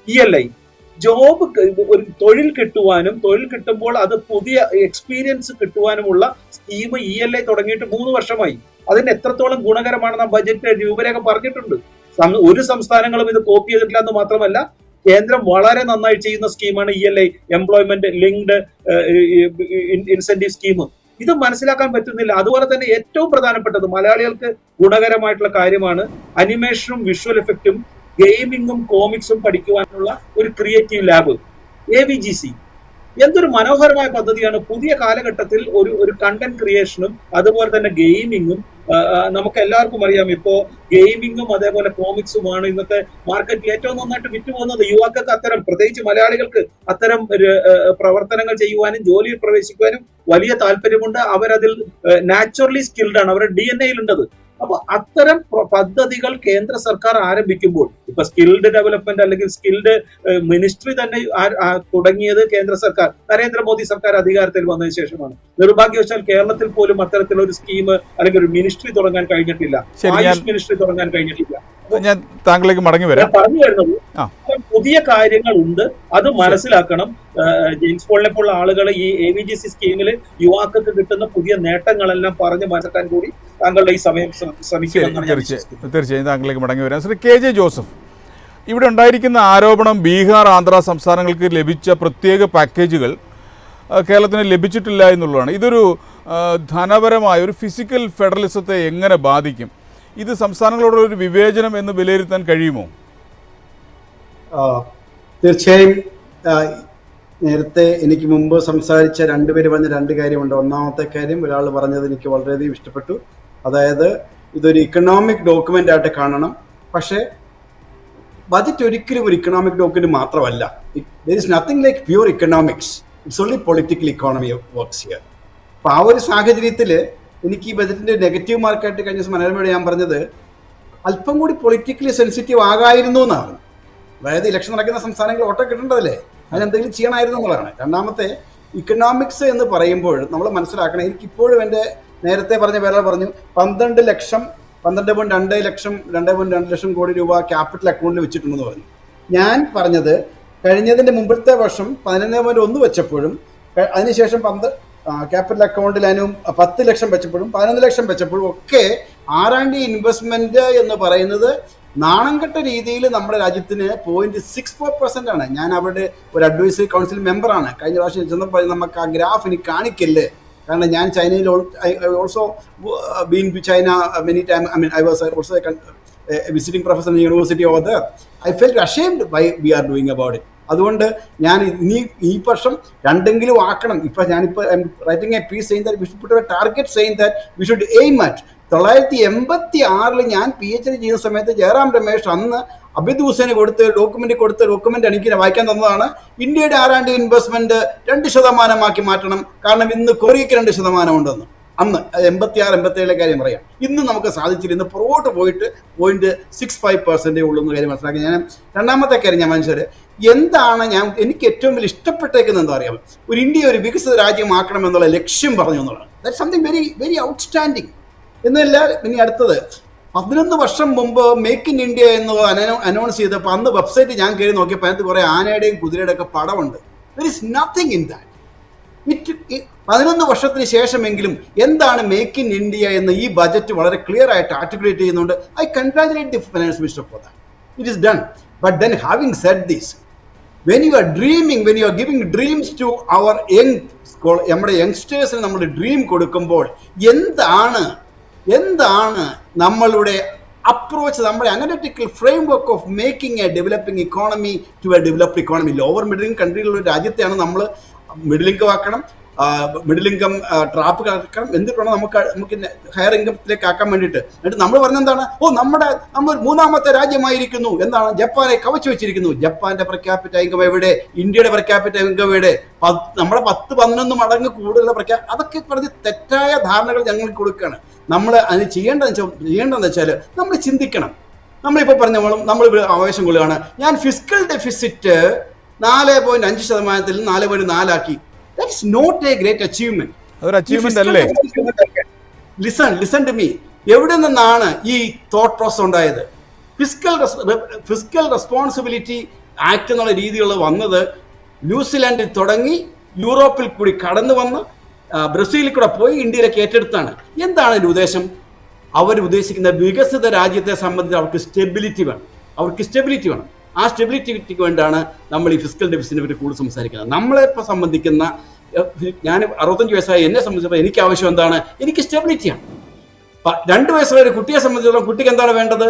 ELI, job, ഒരു തൊഴിൽ കിട്ടുവാനും തൊഴിൽ കിട്ടുമ്പോൾ അത് പുതിയ എക്സ്പീരിയൻസ് കിട്ടുവാനുമുള്ള സ്കീം ELI തുടങ്ങിയിട്ട് 3 വർഷമായി. അതിന് എത്രത്തോളം ഗുണകരമാണെന്ന് ബജറ്റ് രൂപരേഖ പറഞ്ഞിട്ടുണ്ട്. ഒരു സംസ്ഥാനങ്ങളും ഇത് കോപ്പി ചെയ്തിട്ടില്ല എന്ന് മാത്രമല്ല, കേന്ദ്രം വളരെ നന്നായി ചെയ്യുന്ന സ്കീമാണ് ELI, employment linked incentive scheme. ഇത് മനസ്സിലാക്കാൻ പറ്റുന്നില്ല. അതുപോലെ തന്നെ ഏറ്റവും പ്രധാനപ്പെട്ടത് മലയാളികൾക്ക് ഗുണകരമായിട്ടുള്ള കാര്യമാണ് അനിമേഷനും വിഷ്വൽ എഫക്റ്റും ഗെയിമിങ്ങും കോമിക്സും പഠിക്കുവാനുള്ള ഒരു ക്രിയേറ്റീവ് ലാബ്, AVGC. എന്തൊരു മനോഹരമായ പദ്ധതിയാണ്. പുതിയ കാലഘട്ടത്തിൽ ഒരു കണ്ടന്റ് ക്രിയേഷനും അതുപോലെ തന്നെ ഗെയിമിങ്ങും, നമുക്ക് എല്ലാവർക്കും അറിയാം ഇപ്പോ ഗെയിമിങ്ങും അതേപോലെ കോമിക്സുമാണ് ഇന്നത്തെ മാർക്കറ്റിൽ ഏറ്റവും നന്നായിട്ട് വിറ്റുപോകുന്നത്. യുവാക്കൾക്ക് അത്തരം, പ്രത്യേകിച്ച് മലയാളികൾക്ക് അത്തരം പ്രവർത്തനങ്ങൾ ചെയ്യുവാനും ജോലിയിൽ പ്രവേശിക്കുവാനും വലിയ താല്പര്യമുണ്ട്. അവരതിൽ നാച്ചുറലി സ്കിൽഡ് ആണ്, അവരുടെ DNA യിലുണ്ടത്. അപ്പൊ അത്തരം പദ്ധതികൾ കേന്ദ്ര സർക്കാർ ആരംഭിക്കുമ്പോൾ, ഇപ്പൊ സ്കിൽഡ് ഡെവലപ്മെന്റ് അല്ലെങ്കിൽ സ്കിൽഡ് മിനിസ്ട്രി തന്നെ തുടങ്ങിയത് കേന്ദ്ര സർക്കാർ, നരേന്ദ്രമോദി സർക്കാർ അധികാരത്തിൽ വന്നതിന് ശേഷമാണ്. നിർഭാഗ്യവശാൽ കേരളത്തിൽ പോലും അത്തരത്തിലൊരു സ്കീം അല്ലെങ്കിൽ ഒരു മിനിസ്ട്രി തുടങ്ങാൻ കഴിഞ്ഞിട്ടില്ല, ആയുഷ് മിനിസ്ട്രി തുടങ്ങാൻ കഴിഞ്ഞിട്ടില്ല. ഞാൻ താങ്കളിലേക്ക് മടങ്ങി വരാം. പറഞ്ഞു വരുന്നത് പുതിയ കാര്യങ്ങളുണ്ട്, അത് മനസ്സിലാക്കണം. ജെയിംസ് പോളിനെ പോലുള്ള ആളുകൾ ഈ AVGC സ്കീമിൽ യുവാക്കൾക്ക് കിട്ടുന്ന പുതിയ നേട്ടങ്ങളെല്ലാം പറഞ്ഞ് മനസ്സിലാക്കാൻ കൂടി താങ്കളുടെ ഈ സമയം ശ്രമിക്കണം. തീർച്ചയായും താങ്കളിലേക്ക് മടങ്ങി വരാം. ശ്രീ KJ ജോസഫ്, ഇവിടെ ഉണ്ടായിരിക്കുന്ന ആരോപണം ബീഹാർ, ആന്ധ്ര സംസ്ഥാനങ്ങൾക്ക് ലഭിച്ച പ്രത്യേക പാക്കേജുകൾ കേരളത്തിന് ലഭിച്ചിട്ടില്ല എന്നുള്ളതാണ്. ഇതൊരു ധനപരമായ ഒരു ഫിസിക്കൽ ഫെഡറലിസത്തെ എങ്ങനെ ബാധിക്കും? ഇത് സംസ്ഥാനങ്ങളോടുള്ള ഒരു വിവേചനം എന്ന് വിലയിരുത്താൻ കഴിയുമോ? തീർച്ചയായും. നേരത്തെ എനിക്ക് മുമ്പ് സംസാരിച്ച രണ്ടുപേര് പറഞ്ഞ രണ്ട് കാര്യമുണ്ട്. ഒന്നാമത്തെ കാര്യം, ഒരാൾ പറഞ്ഞത് എനിക്ക് വളരെയധികം ഇഷ്ടപ്പെട്ടു. അതായത് ഇതൊരു ഇക്കണോമിക് ഡോക്യുമെന്റ് ആയിട്ട് കാണണം. പക്ഷേ ബജറ്റ് ഒരിക്കലും ഒരു ഇക്കണോമിക് ഡോക്യുമെന്റ് മാത്രമല്ല. There is nothing like pure economics. It's only political economy works here. അപ്പോൾ ആ ഒരു സാഹചര്യത്തിൽ എനിക്ക് ഈ ബജറ്റിന്റെ നെഗറ്റീവ് മാർക്കായിട്ട് കഴിഞ്ഞ ദിവസം മനോരമയോട് ഞാൻ പറഞ്ഞത് അല്പം കൂടി പൊളിറ്റിക്കലി സെൻസിറ്റീവ് ആകായിരുന്നു എന്നാണ്. അതായത് ഇലക്ഷൻ നടക്കുന്ന സംസ്ഥാനങ്ങൾ വോട്ട് കിട്ടേണ്ടതല്ലേ, അതിനെന്തെങ്കിലും ചെയ്യണമായിരുന്നു എന്നുള്ളതാണ്. രണ്ടാമത്തെ, ഇക്കണോമിക്സ് എന്ന് പറയുമ്പോൾ നമ്മൾ മനസ്സിലാക്കണം, എനിക്കിപ്പോഴും എൻ്റെ നേരത്തെ പറഞ്ഞ വേറെ പറഞ്ഞു 12 ലക്ഷം 12.2 ലക്ഷം കോടി രൂപ ക്യാപിറ്റൽ അക്കൗണ്ടിൽ വെച്ചിട്ടുണ്ടെന്ന് പറഞ്ഞു. ഞാൻ പറഞ്ഞത് കഴിഞ്ഞതിൻ്റെ മുമ്പത്തെ വർഷം 11.1 വെച്ചപ്പോഴും അതിനുശേഷം ക്യാപിറ്റൽ അക്കൗണ്ടിൽ അതിന് 10 ലക്ഷം വെച്ചപ്പോഴും 11 ലക്ഷം വെച്ചപ്പോഴും ഒക്കെ R&D ഇൻവെസ്റ്റ്മെന്റ് എന്ന് പറയുന്നത് നാണംകെട്ട രീതിയിൽ നമ്മുടെ രാജ്യത്തിന് 0.64% ആണ്. ഞാൻ അവരുടെ ഒരു അഡ്വൈസറി കൗൺസിൽ മെമ്പറാണ്. കഴിഞ്ഞ പ്രാവശ്യം ചെന്നപ്പോൾ നമുക്ക് ആ ഗ്രാഫ് ഇനി കാണിക്കല്ലേ, കാരണം ഞാൻ ചൈനയിൽ also been to China many time. I was also a visiting professor in the university over there. I felt ashamed why we are doing about it. അതുകൊണ്ട് ഞാൻ ഈ വർഷം രണ്ടെങ്കിലും ആക്കണം. ഞാനിപ്പോൾ writing a piece saying that we should put a target saying that we should aim at. 1986 ഞാൻ PhD ചെയ്യുന്ന സമയത്ത് ജയറാം രമേശ് അന്ന് അബിദ് ഹുസൈന് ഡോക്യുമെന്റ് എനിക്ക് വായിക്കാൻ തന്നതാണ്. ഇന്ത്യയുടെ R&D ഇൻവെസ്റ്റ്മെന്റ് 2% മാറ്റണം, കാരണം ഇന്ന് കൊറിയയ്ക്ക് 2% ഉണ്ടെന്ന്. അന്ന് 86-87 കാര്യം പറയാം. ഇന്ന് നമുക്ക് സാധിച്ചില്ല. ഇന്ന് പുറകോട്ട് പോയിട്ട് 0.65% ഉള്ളൂ എന്ന കാര്യം മനസ്സിലാക്കി. ഞാൻ രണ്ടാമത്തെ കാര്യം ഞാൻ മനസ്സിലാക്കി, എന്താണ് എനിക്ക് ഏറ്റവും വലിയ ഇഷ്ടപ്പെട്ടേക്കുന്നത് എന്താ അറിയാമോ? ഒരു ഇന്ത്യ ഒരു വികസിത രാജ്യമാക്കണം എന്നുള്ള ലക്ഷ്യം പറഞ്ഞു എന്നുള്ളതാണ്. That something very very outstanding. എന്നല്ല, ഇനി അടുത്തത് 11 വർഷം മുമ്പ് മേക്ക് ഇൻ ഇന്ത്യ എന്ന് അനൗൺസ് ചെയ്തപ്പോൾ അന്ന് വെബ്സൈറ്റ് ഞാൻ കയറി നോക്കിയപ്പോൾ അതിനകത്ത് കുറേ ആനയുടെയും കുതിരയുടെ ഒക്കെ പടമുണ്ട്. There is nothing in that. 11 വർഷത്തിന് ശേഷമെങ്കിലും എന്താണ് മേക്ക് ഇൻ ഇന്ത്യ എന്ന് ഈ ബജറ്റ് വളരെ ക്ലിയർ ആയിട്ട് ആർട്ടിക്കുലേറ്റ് ചെയ്യുന്നുണ്ട്. I congratulate the finance minister for that. It is done. But then having said this, when you are dreaming, when you are giving dreams to our നമ്മുടെ യങ്സ്റ്റേഴ്സിന് നമ്മൾ dream കൊടുക്കുമ്പോൾ എന്താണ് നമ്മളുടെ അപ്രോച്ച്, നമ്മുടെ analytical frame work of making a developing economy to a developed economy? Lower middle income കൺട്രികളുടെ രാജ്യത്തെയാണ് നമ്മൾ middle income ആക്കണം, മിഡിൽ ഇൻകം ട്രാപ്പ് ആക്കണം, എന്തിട്ടാണ് നമുക്ക് ഹയർ ഇൻകത്തിലേക്ക് ആക്കാൻ വേണ്ടിയിട്ട്. എന്നിട്ട് നമ്മൾ പറഞ്ഞെന്താണ്, നമ്മൾ 3ാമത്തെ രാജ്യമായിരിക്കുന്നു. എന്താണ്? ജപ്പാനെ കവച്ചു വെച്ചിരിക്കുന്നു. ജപ്പാന്റെ പെർ ക്യാപിറ്റ ഇൻകം എവിടെ? ഇന്ത്യയുടെ പെർ ക്യാപിറ്റ ഇൻകം എവിടെ? നമ്മുടെ 10-11 മടങ്ങ് കൂടുതൽ അതൊക്കെ പറഞ്ഞ് തെറ്റായ ധാരണകൾ ഞങ്ങൾക്ക് കൊടുക്കുകയാണ്. നമ്മൾ അതിന് ചെയ്യേണ്ടതെന്ന് വെച്ചാൽ നമ്മൾ ചിന്തിക്കണം. നമ്മളിപ്പോൾ പറഞ്ഞ നമ്മൾ ആവേശം കൊള്ളുകയാണ്. ഞാൻ ഫിസ്ക്കൽ ഡെഫിസിറ്റ് 4.5% 4.4 ആക്കി. That is not a great achievement. Listen to me. എവിടെ നിന്നാണ് ഈ തോട്ട് പ്രോസസ് ഉണ്ടായത്? ഫിസ്ക്കൽ റെസ്പോൺസിബിലിറ്റി ആക്ട് എന്നുള്ള രീതികൾ വന്നത് ന്യൂസിലാൻഡിൽ തുടങ്ങി യൂറോപ്പിൽ കൂടി കടന്നു വന്ന് ബ്രസീലിൽ കൂടെ പോയി ഇന്ത്യയിലേക്ക് ഏറ്റെടുത്താണ്. എന്താണ് അതിൻ്റെ ഉദ്ദേശം? ഉദ്ദേശിക്കുന്ന വികസിത രാജ്യത്തെ സംബന്ധിച്ച് അവർക്ക് സ്റ്റെബിലിറ്റി വേണം. ആ സ്റ്റെബിലിറ്റിക്ക് വേണ്ടിയാണ് നമ്മൾ ഈ ഫിസ്ക്കൽ ഡെഫിസിറ്റിനെ പറ്റി കൂടുതൽ സംസാരിക്കുന്നത്. നമ്മളെ സംബന്ധിക്കുന്ന, ഞാൻ 65 വയസ്സായി, എന്നെ സംബന്ധിച്ചപ്പോൾ എനിക്ക് ആവശ്യം എന്താണ്? എനിക്ക് സ്റ്റെബിലിറ്റിയാണ്. 2 വയസ്സുള്ള ഒരു കുട്ടിയെ സംബന്ധിച്ചിടത്തോളം കുട്ടിക്ക് എന്താണ് വേണ്ടത്?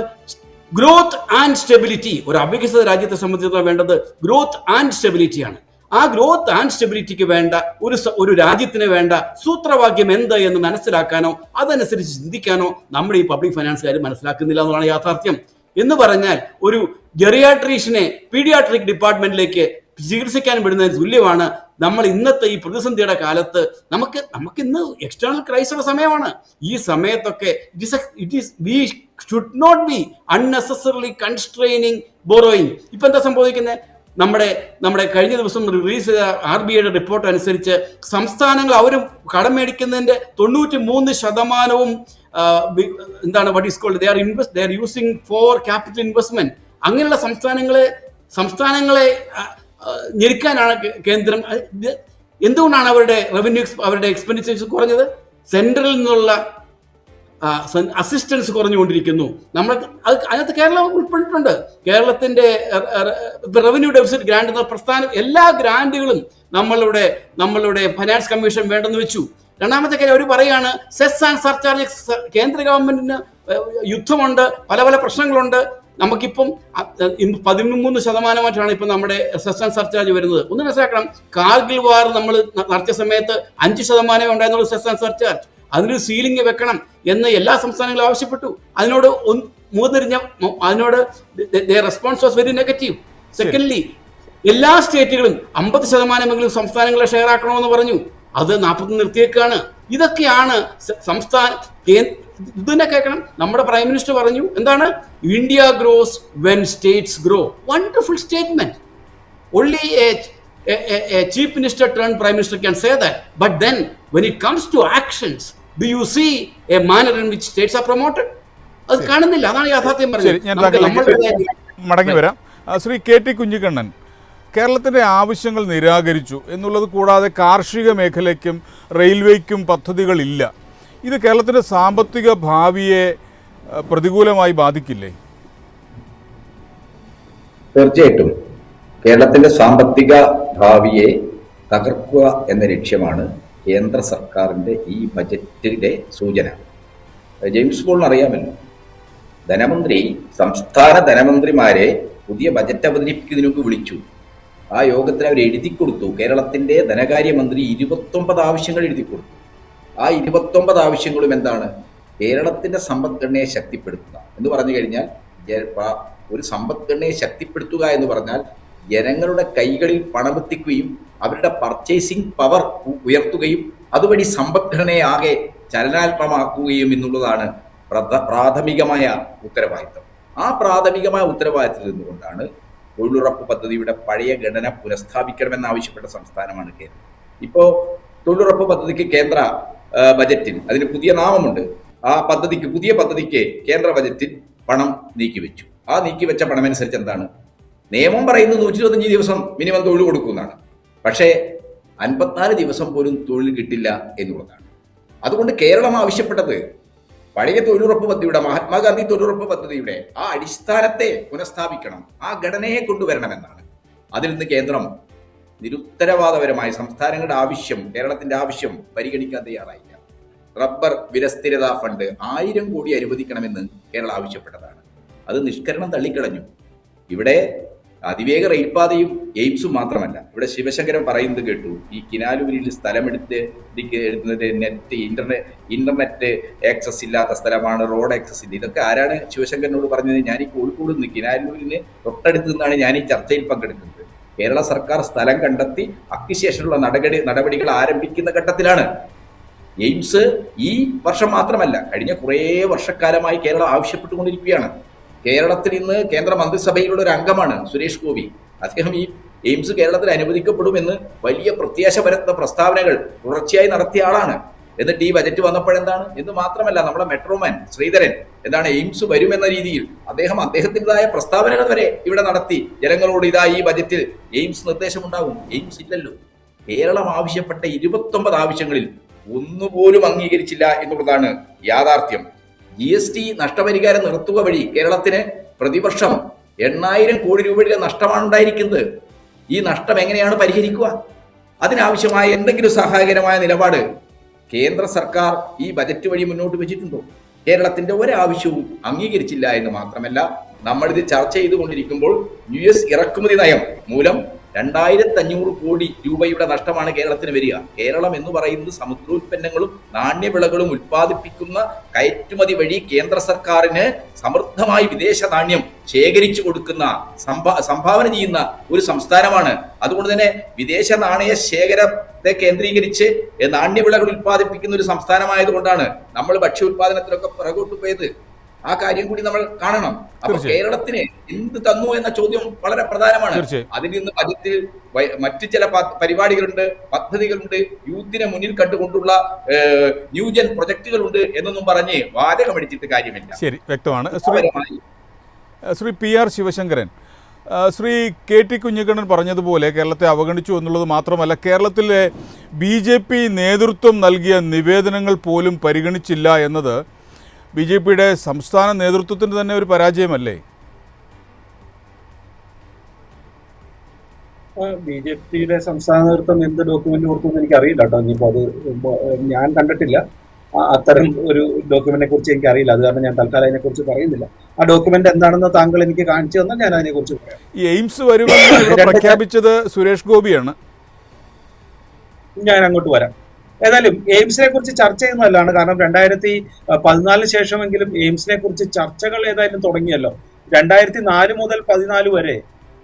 Growth and stability. ഒരു അവികസിത രാജ്യത്തെ സംബന്ധിച്ചിടത്തോളം വേണ്ടത് ഗ്രോത്ത് ആൻഡ് സ്റ്റെബിലിറ്റിയാണ്. ആ ഗ്രോത്ത് ആൻഡ് സ്റ്റെബിലിറ്റിക്ക് വേണ്ട ഒരു രാജ്യത്തിന് വേണ്ട സൂത്രവാക്യം എന്ത് എന്ന് മനസ്സിലാക്കാനോ അതനുസരിച്ച് ചിന്തിക്കാനോ നമ്മുടെ ഈ പബ്ലിക് ഫൈനാൻസുകാർ മനസ്സിലാക്കുന്നില്ല എന്നുള്ളതാണ് യാഥാർത്ഥ്യം. എന്ന് പറഞ്ഞാൽ ഒരു ജെറിയാട്രീഷ്യനെ പീഡിയാട്രിക് ഡിപ്പാർട്ട്മെന്റിലേക്ക് ചികിത്സിക്കാൻ വിടുന്നതിന് തുല്യമാണ് നമ്മൾ ഇന്നത്തെ ഈ പ്രതിസന്ധിയുടെ കാലത്ത്. നമുക്ക് ഇന്ന് എക്സ്റ്റേണൽ ക്രൈസിയുടെ സമയമാണ്. ഈ സമയത്തൊക്കെ we should not be unnecessarily constraining borrowing. ഇപ്പൊ എന്താ സംഭവിക്കുന്നത്? നമ്മുടെ കഴിഞ്ഞ ദിവസം റിലീസ് ചെയ്ത RBIയുടെ റിപ്പോർട്ട് അനുസരിച്ച് സംസ്ഥാനങ്ങൾ അവരും കടം മേടിക്കുന്നതിന്റെ 93% എന്താണ് what is called they are using for capital investment. അങ്ങനെയുള്ള സംസ്ഥാനങ്ങളെ ഞെരുക്കാനാണ് കേന്ദ്രം. എന്തുകൊണ്ടാണ് അവരുടെ എക്സ്പെൻഡിച്ചേഴ്സ് കുറഞ്ഞത്? സെൻട്രലിൽ നിന്നുള്ള അസിസ്റ്റൻസ് കുറഞ്ഞുകൊണ്ടിരിക്കുന്നു. അതിനകത്ത് കേരളം ഉൾപ്പെട്ടിട്ടുണ്ട്. കേരളത്തിന്റെ റവന്യൂ ഡെഫിസിറ്റ് ഗ്രാന്റ് എന്ന പ്രസ്ഥാനം എല്ലാ ഗ്രാന്റുകളും നമ്മളുടെ ഫൈനാൻസ് കമ്മീഷൻ വേണ്ടെന്ന് വെച്ചു. രണ്ടാമത്തെ കാര്യം അവർ പറയാണ് സെസ് ആൻഡ് സർചാർജ്. കേന്ദ്ര ഗവൺമെന്റിന് യുദ്ധമുണ്ട്, പല പ്രശ്നങ്ങളുണ്ട്. നമുക്കിപ്പം 13% ഇപ്പം നമ്മുടെ സെസ് ആൻഡ് സർചാർജ് വരുന്നത്. ഒന്ന് മനസ്സിലാക്കണം, കാർഗിൽ വാർ നമ്മൾ നടത്തിയ സമയത്ത് 5% ഉണ്ടായിരുന്നുള്ളൂ സെസ് ആൻഡ് സർചാർജ്. അതിനൊരു സീലിംഗ് വെക്കണം എന്ന് എല്ലാ സംസ്ഥാനങ്ങളും ആവശ്യപ്പെട്ടു. അതിനോട് response was very negative. Secondly, എല്ലാ സ്റ്റേറ്റുകളും 50% സംസ്ഥാനങ്ങളെ ഷെയർ ആക്കണമെന്ന് പറഞ്ഞു. അത് 40 നിർത്തിയേക്കാണ്. ഇതൊക്കെയാണ് ഇതിനെ കേൾക്കണം. നമ്മുടെ പ്രൈം മിനിസ്റ്റർ പറഞ്ഞു എന്താണ്? India gross when States grow. Wonderful statement. Only a chief minister turned prime minister can say that. But then when it comes to actions, do you see a manner in which states are promoted? അത് കാണുന്നില്ല. അതാണ് യാഥാർത്ഥ്യം പറഞ്ഞത്. മടങ്ങി വരാം. Shri KT Kunhikannan, കേരളത്തിൻ്റെ ആവശ്യങ്ങൾ നിരാകരിച്ചു എന്നുള്ളത് കൂടാതെ കാർഷിക മേഖലയ്ക്കും റെയിൽവേക്കും പദ്ധതികളില്ല. ഇത് കേരളത്തിൻ്റെ സാമ്പത്തിക ഭാവിയെ പ്രതികൂലമായി ബാധിക്കില്ലേ? തീർച്ചയായിട്ടും കേരളത്തിന്റെ സാമ്പത്തിക ഭാവിയെ തകർക്കുക എന്ന ലക്ഷ്യമാണ് കേന്ദ്ര സർക്കാരിന്റെ ഈ ബജറ്റിന്റെ സൂചന. ജെയിംസ് പോളിന് അറിയാമല്ലോ, ധനമന്ത്രി സംസ്ഥാന ധനമന്ത്രിമാരെ പുതിയ ബജറ്റ് അവതരിപ്പിക്കുന്നതിന് മുമ്പ് വിളിച്ചു. ആ യോഗത്തിൽ അവർ എഴുതി കൊടുത്തു. കേരളത്തിന്റെ ധനകാര്യമന്ത്രി 29 ആവശ്യങ്ങൾ എഴുതി കൊടുത്തു. ആ 29 ആവശ്യങ്ങളും എന്താണ്? കേരളത്തിന്റെ സമ്പദ്ഘടനയെ ശക്തിപ്പെടുത്തുക എന്ന് പറഞ്ഞു കഴിഞ്ഞാൽ, ഒരു സമ്പദ്ഘടനയെ ശക്തിപ്പെടുത്തുക എന്ന് പറഞ്ഞാൽ ജനങ്ങളുടെ കൈകളിൽ പണമെത്തിക്കുകയും അവരുടെ പർച്ചേസിംഗ് പവർ ഉയർത്തുകയും അതുവഴി സമ്പദ്ഘടനയെ ആകെ ചലനാത്മകമാക്കുകയും എന്നുള്ളതാണ് പ്രാഥമികമായ ഉത്തരവാദിത്തം. ആ പ്രാഥമികമായ ഉത്തരവാദിത്തത്തിൽ നിന്നുകൊണ്ടാണ് തൊഴിലുറപ്പ് പദ്ധതിയുടെ പഴയ ഘടന പുനഃസ്ഥാപിക്കണമെന്നാവശ്യപ്പെട്ട സംസ്ഥാനമാണ് കേരളം. ഇപ്പോൾ തൊഴിലുറപ്പ് പദ്ധതിക്ക് കേന്ദ്ര ബജറ്റിൽ അതിന് പുതിയ നാമമുണ്ട്. ആ പുതിയ പദ്ധതിക്ക് കേന്ദ്ര ബജറ്റിൽ പണം നീക്കിവെച്ചു. ആ നീക്കിവെച്ച പണമനുസരിച്ച് എന്താണ്? നിയമം പറയുന്നത് 125 ദിവസം മിനിമം തൊഴിൽ കൊടുക്കുമെന്നാണ്. പക്ഷേ 54 ദിവസം പോലും തൊഴിൽ കിട്ടില്ല എന്നുള്ളതാണ്. അതുകൊണ്ട് കേരളം ആവശ്യപ്പെട്ടത് പഴയ തൊഴിലുറപ്പ് പദ്ധതിയുടെ, മഹാത്മാഗാന്ധി തൊഴിലുറപ്പ് പദ്ധതിയുടെ ആ അടിസ്ഥാനത്തെ പുനഃസ്ഥാപിക്കണം, ആ ഘടനയെ കൊണ്ടുവരണമെന്നാണ്. അതിൽ നിന്ന് കേന്ദ്രം നിരുത്തരവാദപരമായ സംസ്ഥാനങ്ങളുടെ ആവശ്യം, കേരളത്തിന്റെ ആവശ്യം പരിഗണിക്കാൻ തയ്യാറായില്ല. റബ്ബർ വിലസ്ഥിരതാ ഫണ്ട് 1000 കോടി അനുവദിക്കണമെന്ന് കേരളം ആവശ്യപ്പെട്ടതാണ്. അത് നിഷ്കരണം തള്ളിക്കളഞ്ഞു. ഇവിടെ അതിവേഗ റെയിൽപാതയും എയിംസും മാത്രമല്ല, ഇവിടെ ശിവശങ്കരൻ പറയുന്നത് കേട്ടു, ഈ കിനാലൂരിൽ സ്ഥലമെടുത്ത് ഇന്റർനെറ്റ് ആക്സസ് ഇല്ലാത്ത സ്ഥലമാണ്, റോഡ് ആക്സസ് ഇല്ല. ഇതൊക്കെ ആരാണ് ശിവശങ്കരനോട് പറഞ്ഞത്? ഞാൻ ഈ കോഴിക്കോട് നിന്ന് കിനാലൂരിന് തൊട്ടടുത്ത് നിന്നാണ് ഞാൻ ഈ ചർച്ചയിൽ പങ്കെടുക്കുന്നത്. കേരള സർക്കാർ സ്ഥലം കണ്ടെത്തി അക്വിസിഷനുള്ള നടപടികൾ ആരംഭിക്കുന്ന ഘട്ടത്തിലാണ്. എയിംസ് ഈ വർഷം മാത്രമല്ല, കഴിഞ്ഞ കുറേ വർഷക്കാലമായി കേരളം ആവശ്യപ്പെട്ടുകൊണ്ടിരിക്കുകയാണ്. കേരളത്തിൽ ഇന്ന് കേന്ദ്ര മന്ത്രിസഭയിലുള്ള ഒരു അംഗമാണ് സുരേഷ് ഗോപി. അദ്ദേഹം ഈ എയിംസ് കേരളത്തിൽ അനുവദിക്കപ്പെടുമെന്ന് വലിയ പ്രത്യാശ പരത്തുന്ന പ്രസ്താവനകൾ തുടർച്ചയായി നടത്തിയ ആളാണ്. എന്നിട്ട് ഈ ബജറ്റ് വന്നപ്പോഴെന്താണ്? എന്ന് മാത്രമല്ല, നമ്മുടെ മെട്രോമാൻ ശ്രീധരൻ എന്താണ് എയിംസ് വരുമെന്ന രീതിയിൽ അദ്ദേഹത്തിൻ്റെതായ പ്രസ്താവനകൾ വരെ ഇവിടെ നടത്തി. ജനങ്ങളോട് ഇതാ ഈ ബജറ്റിൽ എയിംസ് നിർദ്ദേശമുണ്ടാകും. എയിംസ് ഇല്ലല്ലോ. കേരളം ആവശ്യപ്പെട്ട 29 ആവശ്യങ്ങളിൽ ഒന്നുപോലും അംഗീകരിച്ചില്ല എന്നുള്ളതാണ് യാഥാർത്ഥ്യം. GST നഷ്ടപരിഹാരം നിർത്തുക വഴി കേരളത്തിന് പ്രതിവർഷം 8000 കോടി രൂപയുടെ നഷ്ടമാണ് ഉണ്ടായിരിക്കുന്നത്. ഈ നഷ്ടം എങ്ങനെയാണ് പരിഹരിക്കുക? അതിനാവശ്യമായ എന്തെങ്കിലും സഹായകരമായ നിലപാട് കേന്ദ്ര സർക്കാർ ഈ ബജറ്റ് വഴി മുന്നോട്ട് വെച്ചിട്ടുണ്ടോ? കേരളത്തിന്റെ ഒരാവശ്യവും അംഗീകരിച്ചില്ല എന്ന് മാത്രമല്ല, നമ്മളിത് ചർച്ച ചെയ്തുകൊണ്ടിരിക്കുമ്പോൾ US ഇറക്കുമതി നയം മൂലം 2500 കോടി രൂപയുടെ നഷ്ടമാണ് കേരളത്തിന് വരിക. കേരളം എന്ന് പറയുന്നത് സമുദ്രോൽപ്പന്നങ്ങളും നാണ്യവിളകളും ഉൽപ്പാദിപ്പിക്കുന്ന കയറ്റുമതി വഴി കേന്ദ്ര സർക്കാരിന് സമൃദ്ധമായി വിദേശ നാണ്യം ശേഖരിച്ചു കൊടുക്കുന്ന സംഭാവന ചെയ്യുന്ന ഒരു സംസ്ഥാനമാണ്. അതുകൊണ്ട് തന്നെ വിദേശ നാണയ ശേഖരത്തെ കേന്ദ്രീകരിച്ച് നാണ്യവിളകൾ ഉൽപ്പാദിപ്പിക്കുന്ന ഒരു സംസ്ഥാനമായതുകൊണ്ടാണ് നമ്മൾ ഭക്ഷ്യ ഉൽപാദനത്തിലൊക്കെ പുറകോട്ട് പോയത്. ആ കാര്യം കൂടി നമ്മൾ കാണണം. അപ്പൊ കേരളത്തിന് എന്ത് തന്നു എന്ന ചോദ്യം വളരെ പ്രധാനമാണ്. അതിൽ നിന്ന് ബജറ്റിൽ മറ്റു ചില പരിപാടികളുണ്ട്, പദ്ധതികളുണ്ട്, യൂത്തിനെ മുന്നിൽ കണ്ടുകൊണ്ടുള്ള ന്യൂജൻ പ്രൊജക്ടുകളുണ്ട് എന്നൊന്നും പറഞ്ഞ് വാചകമടിച്ചിട്ട് കാര്യമില്ല. ശരി, വ്യക്തമാണ്. ശ്രീ PR ശിവശങ്കരൻ, ശ്രീ KT കുഞ്ഞിക്കണ്ണൻ പറഞ്ഞതുപോലെ കേരളത്തെ അവഗണിച്ചു എന്നുള്ളത് മാത്രമല്ല, കേരളത്തിലെ BJP നേതൃത്വം നൽകിയ നിവേദനങ്ങൾ പോലും പരിഗണിച്ചില്ല എന്നത് BJPയുടെ സംസ്ഥാന നേതൃത്വത്തിന് തന്നെ ഒരു പരാജയമല്ലേ? BJPയുടെ സംസ്ഥാന നേതൃത്വം എന്ത് ഡോക്യുമെന്റ് കൊടുത്തു എന്ന് എനിക്ക് അറിയില്ല കേട്ടോ. ഇനിയിപ്പോൾ അത് ഞാൻ കണ്ടിട്ടില്ല. അത്തരം ഒരു ഡോക്യുമെന്റിനെ കുറിച്ച് എനിക്ക് അറിയില്ല. അത് കാരണം ഞാൻ തൽക്കാലം അതിനെ കുറിച്ച് പറയുന്നില്ല. ആ ഡോക്യുമെന്റ് എന്താണെന്ന് താങ്കൾ എനിക്ക് കാണിച്ചു തന്നാൽ ഞാൻ അതിനെ കുറിച്ച് പറയാം. ഈ എയിംസ് വരുമെന്ന് പ്രഖ്യാപിച്ചത് സുരേഷ് ഗോപിയാണ്. ഞാൻ അങ്ങോട്ട് വരാം. ഏതായാലും എയിംസിനെ കുറിച്ച് ചർച്ച ചെയ്യുന്നതല്ലാണ്. കാരണം 2014 ശേഷമെങ്കിലും എയിംസിനെ കുറിച്ച് ചർച്ചകൾ ഏതായാലും തുടങ്ങിയല്ലോ. 2004 മുതൽ 2014 വരെ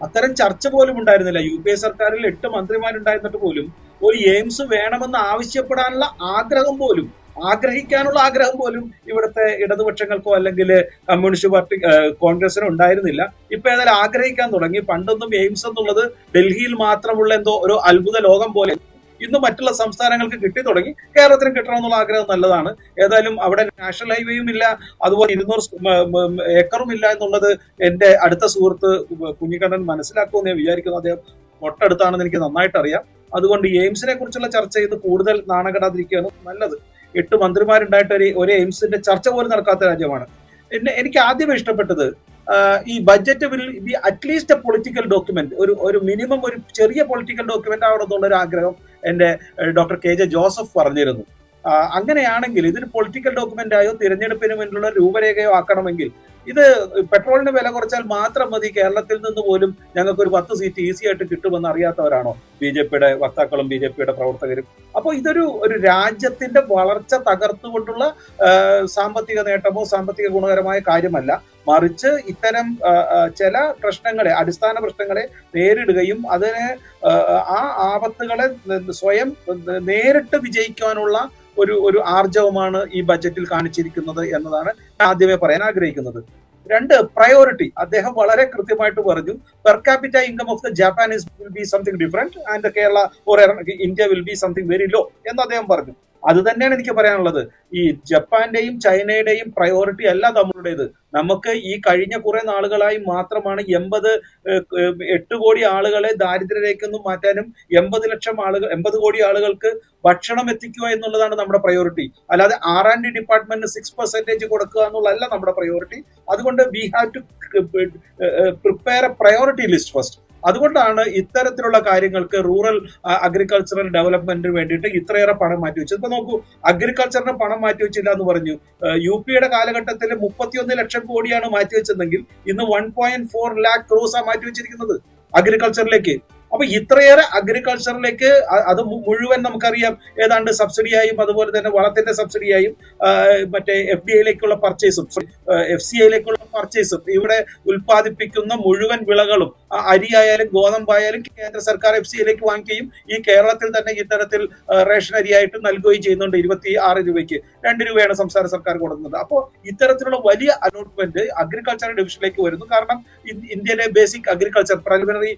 അത്തരം ചർച്ച പോലും ഉണ്ടായിരുന്നില്ല. UPA സർക്കാരിൽ 8 മന്ത്രിമാരുണ്ടായിരുന്നിട്ട് പോലും ഒരു എയിംസ് വേണമെന്ന് ആവശ്യപ്പെടാനുള്ള ആഗ്രഹിക്കാനുള്ള ആഗ്രഹം പോലും ഇവിടുത്തെ ഇടതുപക്ഷങ്ങൾക്കോ അല്ലെങ്കിൽ കമ്മ്യൂണിസ്റ്റ് പാർട്ടി കോൺഗ്രസിനോ ഉണ്ടായിരുന്നില്ല. ഇപ്പൊ ഏതായാലും ആഗ്രഹിക്കാൻ തുടങ്ങി. പണ്ടൊന്നും എയിംസ് എന്നുള്ളത് ഡൽഹിയിൽ മാത്രമുള്ള എന്തോ ഒരു അത്ഭുത ലോകം പോലെ ഇന്ന് മറ്റുള്ള സംസ്ഥാനങ്ങൾക്ക് കിട്ടി തുടങ്ങി. കേരളത്തിന് കിട്ടണമെന്നുള്ള ആഗ്രഹം നല്ലതാണ്. ഏതായാലും അവിടെ നാഷണൽ ഹൈവേയും ഇല്ല, അതുപോലെ 200 ഏക്കറും ഇല്ല എന്നുള്ളത് എന്റെ അടുത്ത സുഹൃത്ത് കുഞ്ഞിക്കണ്ണൻ മനസ്സിലാക്കുമെന്ന് ഞാൻ വിചാരിക്കുന്നു. അദ്ദേഹം തൊട്ടടുത്താണെന്ന് എനിക്ക് നന്നായിട്ട് അറിയാം. അതുകൊണ്ട് എയിംസിനെ കുറിച്ചുള്ള ചർച്ച ചെയ്ത് കൂടുതൽ നാണകെടാതിരിക്കുകയാണ് നല്ലത്. 8 മന്ത്രിമാരുണ്ടായിട്ട് ഒരു എയിംസിന്റെ ചർച്ച പോലും നടക്കാത്ത രാജ്യമാണ്. എനിക്ക് ആദ്യമേ ഇഷ്ടപ്പെട്ടത് ഈ budget will be at least A political document, ഒരു മിനിമം ഒരു ചെറിയ പൊളിറ്റിക്കൽ ഡോക്യുമെന്റ് ആവണമെന്നുള്ള ഒരു ആഗ്രഹം എന്റെ ഡോക്ടർ KJ ജോസഫ് പറഞ്ഞിരുന്നു. അങ്ങനെയാണെങ്കിൽ ഇതൊരു പൊളിറ്റിക്കൽ ഡോക്യുമെന്റ് ആയോ തിരഞ്ഞെടുപ്പിന് വേണ്ടിയുള്ള രൂപരേഖയോ ആക്കണമെങ്കിൽ ഇത് പെട്രോളിന് വില കുറച്ചാൽ മാത്രം മതി, കേരളത്തിൽ നിന്ന് പോലും ഞങ്ങൾക്ക് ഒരു 10 സീറ്റ് ഈസി ആയിട്ട് കിട്ടുമെന്ന് അറിയാത്തവരാണോ BJPയുടെ വക്താക്കളും BJPയുടെ പ്രവർത്തകരും? അപ്പോൾ ഇതൊരു രാജ്യത്തിന്റെ വളർച്ച തകർത്തുകൊണ്ടുള്ള സാമ്പത്തിക നേട്ടമോ സാമ്പത്തിക ഗുണകരമായ കാര്യമല്ല. മറിച്ച് ഇത്തരം ചില പ്രശ്നങ്ങളെ, അടിസ്ഥാന പ്രശ്നങ്ങളെ നേരിടുകയും അതിനെ ആ ആപത്തുകളെ സ്വയം നേരിട്ട് വിജയിക്കാനുള്ള ഒരു ആർജവമാണ് ഈ ബജറ്റിൽ കാണിച്ചിരിക്കുന്നത് എന്നതാണ് ആദ്യമേ പറയാൻ ആഗ്രഹിക്കുന്നത്. 2, പ്രയോറിറ്റി. അദ്ദേഹം വളരെ കൃത്യമായിട്ട് പറഞ്ഞു, per capita income of the Japanese will be something different and Kerala or India will be something very low എന്ന് അദ്ദേഹം പറഞ്ഞു. അത് തന്നെയാണ് എനിക്ക് പറയാനുള്ളത്. ഈ ജപ്പാന്റെയും ചൈനയുടെയും പ്രയോറിറ്റി അല്ല നമ്മളുടേത്. നമുക്ക് ഈ കഴിഞ്ഞ കുറെ നാളുകളായി മാത്രമാണ് 8 കോടി ആളുകളെ ദാരിദ്ര്യരേഖയിൽ നിന്നും മാറ്റാനും 80 കോടി ആളുകൾക്ക് ഭക്ഷണം എത്തിക്കുക എന്നുള്ളതാണ് നമ്മുടെ പ്രയോറിറ്റി. അല്ലാതെ R&D ഡിപ്പാർട്ട്മെന്റിന് 6% കൊടുക്കുക എന്നുള്ളതല്ല നമ്മുടെ പ്രയോറിറ്റി. അതുകൊണ്ട് we have to prepare a priority list first. അതുകൊണ്ടാണ് ഇത്തരത്തിലുള്ള കാര്യങ്ങൾക്ക് റൂറൽ അഗ്രികൾച്ചറൽ ഡെവലപ്മെന്റിന് വേണ്ടിയിട്ട് ഇത്രയേറെ പണം മാറ്റിവെച്ചത്. ഇപ്പൊ നോക്കൂ, അഗ്രികൾച്ചറിന് പണം മാറ്റിവെച്ചില്ല എന്ന് പറഞ്ഞു. UPയുടെ കാലഘട്ടത്തിൽ 31 ലക്ഷം കോടിയാണ് മാറ്റിവെച്ചതെങ്കിൽ ഇന്ന് 1.4 lakh crores ആണ് മാറ്റിവെച്ചിരിക്കുന്നത് അഗ്രികൾച്ചറിലേക്ക്. അപ്പൊ ഇത്രയേറെ അഗ്രികൾച്ചറിലേക്ക് അത് മുഴുവൻ നമുക്കറിയാം ഏതാണ്ട് സബ്സിഡിയായും അതുപോലെ തന്നെ വളത്തിന്റെ സബ്സിഡിയായും മറ്റേ FDIയിലേക്കുള്ള പർച്ചേസും FCIയിലേക്കുള്ള പർച്ചേസും ഇവിടെ ഉൽപ്പാദിപ്പിക്കുന്ന മുഴുവൻ വിളകളും അരിയായാലും ഗോതമ്പായാലും കേന്ദ്ര സർക്കാർ FCIയിലേക്ക് വാങ്ങിക്കുകയും ഈ കേരളത്തിൽ തന്നെ ഇത്തരത്തിൽ റേഷൻ അരിയായിട്ട് നൽകുകയും ചെയ്യുന്നുണ്ട്. 26 രൂപയ്ക്ക് 2 രൂപയാണ് സംസ്ഥാന സർക്കാർ കൊടുക്കുന്നത്. അപ്പോൾ ഇത്തരത്തിലുള്ള വലിയ അലോട്ട്മെന്റ് അഗ്രികൾച്ചർ ഡിവിഷനിലേക്ക് വരുന്നു. കാരണം ഇന്ത്യയിലെ ബേസിക് അഗ്രികൾച്ചർ പ്രൈമറി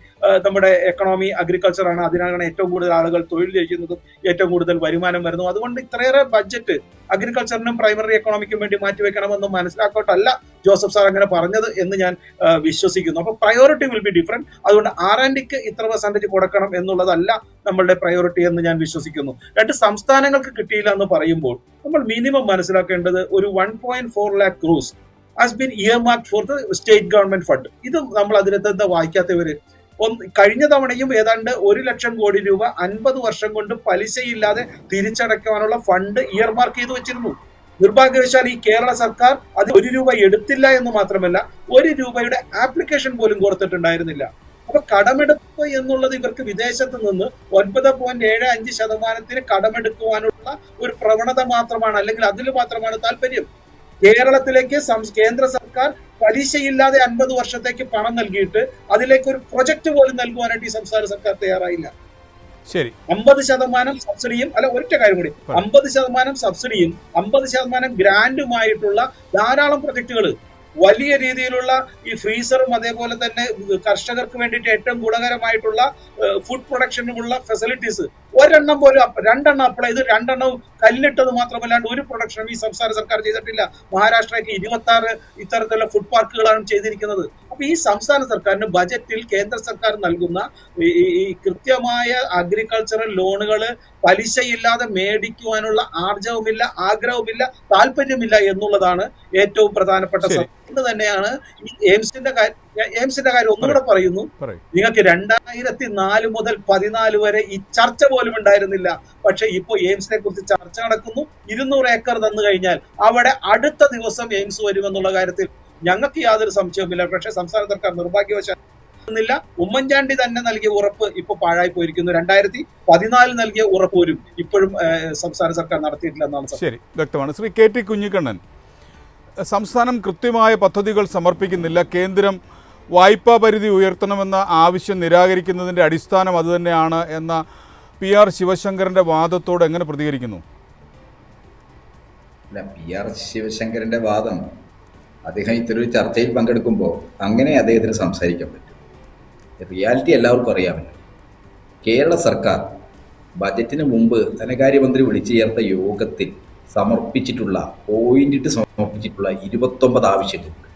നമ്മുടെ എക്കണോമി അഗ്രികൾച്ചർ ആണ്. അതിനാണ് ഏറ്റവും കൂടുതൽ ആളുകൾ തൊഴിൽ ചെയ്യുന്നതും ഏറ്റവും കൂടുതൽ വരുമാനം വരുന്നതും. അതുകൊണ്ട് ഇത്രയേറെ ബഡ്ജറ്റ് അഗ്രികൾച്ചറിനും പ്രൈമറി എക്കണോമിക്കും വേണ്ടി മാറ്റിവെക്കണമെന്നും മനസ്സിലാക്കോട്ടല്ല ജോസഫ് സാർ അങ്ങനെ പറഞ്ഞത് എന്ന് ഞാൻ വിശ്വസിക്കുന്നു. അപ്പൊ പ്രയോറിറ്റി വിൽ ബി ഡിഫറെന്റ്. അതുകൊണ്ട് R&Dക്ക് ഇത്ര % കൊടുക്കണം എന്നുള്ളതല്ല നമ്മളുടെ പ്രയോറിറ്റി എന്ന് ഞാൻ വിശ്വസിക്കുന്നു. 2 സംസ്ഥാനങ്ങൾക്ക് കിട്ടിയില്ല എന്ന് പറയുമ്പോൾ നമ്മൾ മിനിമം മനസ്സിലാക്കേണ്ടത് ഒരു 1.4 lakh crores has been earmarked for the state government fund. ഇത് നമ്മൾ അതിനകത്ത് വായിക്കാത്തവര് കഴിഞ്ഞ തവണയും ഏതാണ്ട് 1 ലക്ഷം കോടി രൂപ 50 വർഷം കൊണ്ട് പലിശയില്ലാതെ തിരിച്ചടയ്ക്കാനുള്ള ഫണ്ട് ഇയർമാർക്ക് ചെയ്തു വെച്ചിരുന്നു. നിർഭാഗ്യവശാൽ ഈ കേരള സർക്കാർ അത് 1 രൂപ എടുത്തില്ല എന്ന് മാത്രമല്ല 1 രൂപയുടെ ആപ്ലിക്കേഷൻ പോലും കൊടുത്തിട്ടുണ്ടായിരുന്നില്ല. അപ്പൊ കടമെടുപ്പ് എന്നുള്ളത് ഇവർക്ക് വിദേശത്ത് നിന്ന് 9.75% കടമെടുക്കുവാനുള്ള ഒരു പ്രവണത മാത്രമാണ്, അല്ലെങ്കിൽ അതിൽ മാത്രമാണ് താല്പര്യം. കേരളത്തിലേക്ക് കേന്ദ്ര സർക്കാർ പലിശയില്ലാതെ 50 വർഷത്തേക്ക് പണം നൽകിയിട്ട് അതിലേക്ക് ഒരു പ്രൊജക്ട് പോലും നൽകുവാനായിട്ട് ഈ സംസ്ഥാന സർക്കാർ തയ്യാറായില്ല. ശരി, 50% സബ്സിഡിയും, അല്ല ഒറ്റ കാര്യം കൂടി, 50% സബ്സിഡിയും 50% ഗ്രാന്റുമായിട്ടുള്ള ധാരാളം പ്രൊജക്ടുകൾ, വലിയ രീതിയിലുള്ള ഈ ഫ്രീസറും അതേപോലെ തന്നെ കർഷകർക്ക് വേണ്ടിയിട്ട് ഏറ്റവും ഗുണകരമായിട്ടുള്ള ഫുഡ് പ്രൊഡക്ഷനുള്ള ഫെസിലിറ്റീസ് ഒരെണ്ണം പോലും, 2 എണ്ണം അപ്ലൈ ചെയ്ത് 2 എണ്ണവും കല്ലിട്ടത് മാത്രമല്ലാണ്ട് ഒരു പ്രൊഡക്ഷനും ഈ സംസ്ഥാന സർക്കാർ ചെയ്തിട്ടില്ല. മഹാരാഷ്ട്രയ്ക്ക് 26 ഇത്തരത്തിലുള്ള ഫുഡ് പാർക്കുകളാണ് ചെയ്തിരിക്കുന്നത്. അപ്പൊ ഈ സംസ്ഥാന സർക്കാരിന് ബജറ്റിൽ കേന്ദ്ര സർക്കാർ നൽകുന്ന ഈ കൃത്യമായ അഗ്രികൾച്ചറൽ ലോണുകൾ പലിശയില്ലാതെ മേടിക്കുവാനുള്ള ആർജവുമില്ല, ആഗ്രഹവുമില്ല, താല്പര്യമില്ല എന്നുള്ളതാണ് ഏറ്റവും പ്രധാനപ്പെട്ട. ഇത് തന്നെയാണ് ഈ എയിംസിന്റെ കാര്യം ഒന്നുകൂടെ പറയുന്നു. നിങ്ങൾക്ക് 2004 മുതൽ 14 വരെ ഈ ചർച്ച പോലും ഉണ്ടായിരുന്നില്ല. പക്ഷെ ഇപ്പൊ എയിംസിനെ കുറിച്ച് ചർച്ച നടക്കുന്നു. 200 ഏക്കർ തന്നു കഴിഞ്ഞാൽ അവിടെ അടുത്ത ദിവസം എയിംസ് വരുമെന്നുള്ള കാര്യത്തിൽ ഞങ്ങൾക്ക് യാതൊരു സംശയവുമില്ല. പക്ഷെ സംസ്ഥാന സർക്കാർ നിർഭാഗ്യവശാൽ ഉമ്മൻചാണ്ടി തന്നെ നൽകിയ ഉറപ്പ് ഇപ്പൊ പാഴായി പോയിരിക്കുന്നു. 2014 നൽകിയ ഉറപ്പ് പോലും ഇപ്പോഴും സംസ്ഥാന സർക്കാർ നടത്തിയിട്ടില്ലെന്നാണ്. ശരി, വ്യക്തമാണ്. ശ്രീ KT കുഞ്ഞിക്കണ്ണൻ, സംസ്ഥാനം കൃത്യമായ പദ്ധതികൾ സമർപ്പിക്കുന്നില്ല, കേന്ദ്രം വായ്പാ പരിധി ഉയർത്തണമെന്ന ആവശ്യം നിരാകരിക്കുന്നതിൻ്റെ അടിസ്ഥാനം അതുതന്നെയാണ് എന്ന PR ശിവശങ്കരൻ്റെ വാദത്തോട് എങ്ങനെ പ്രതികരിക്കുന്നു? അല്ല, PR ശിവശങ്കരൻ്റെ വാദം, അദ്ദേഹം ഇത്തരൊരു ചർച്ചയിൽ പങ്കെടുക്കുമ്പോൾ അങ്ങനെ അദ്ദേഹത്തിന് സംസാരിക്കാൻ പറ്റും. റിയാലിറ്റി എല്ലാവർക്കും അറിയാമല്ലോ. കേരള സർക്കാർ ബജറ്റിന് മുമ്പ് ധനകാര്യമന്ത്രി വിളിച്ചു ചേർത്ത യോഗത്തിൽ സമർപ്പിച്ചിട്ടുള്ള 29 ആവശ്യങ്ങളുണ്ട്.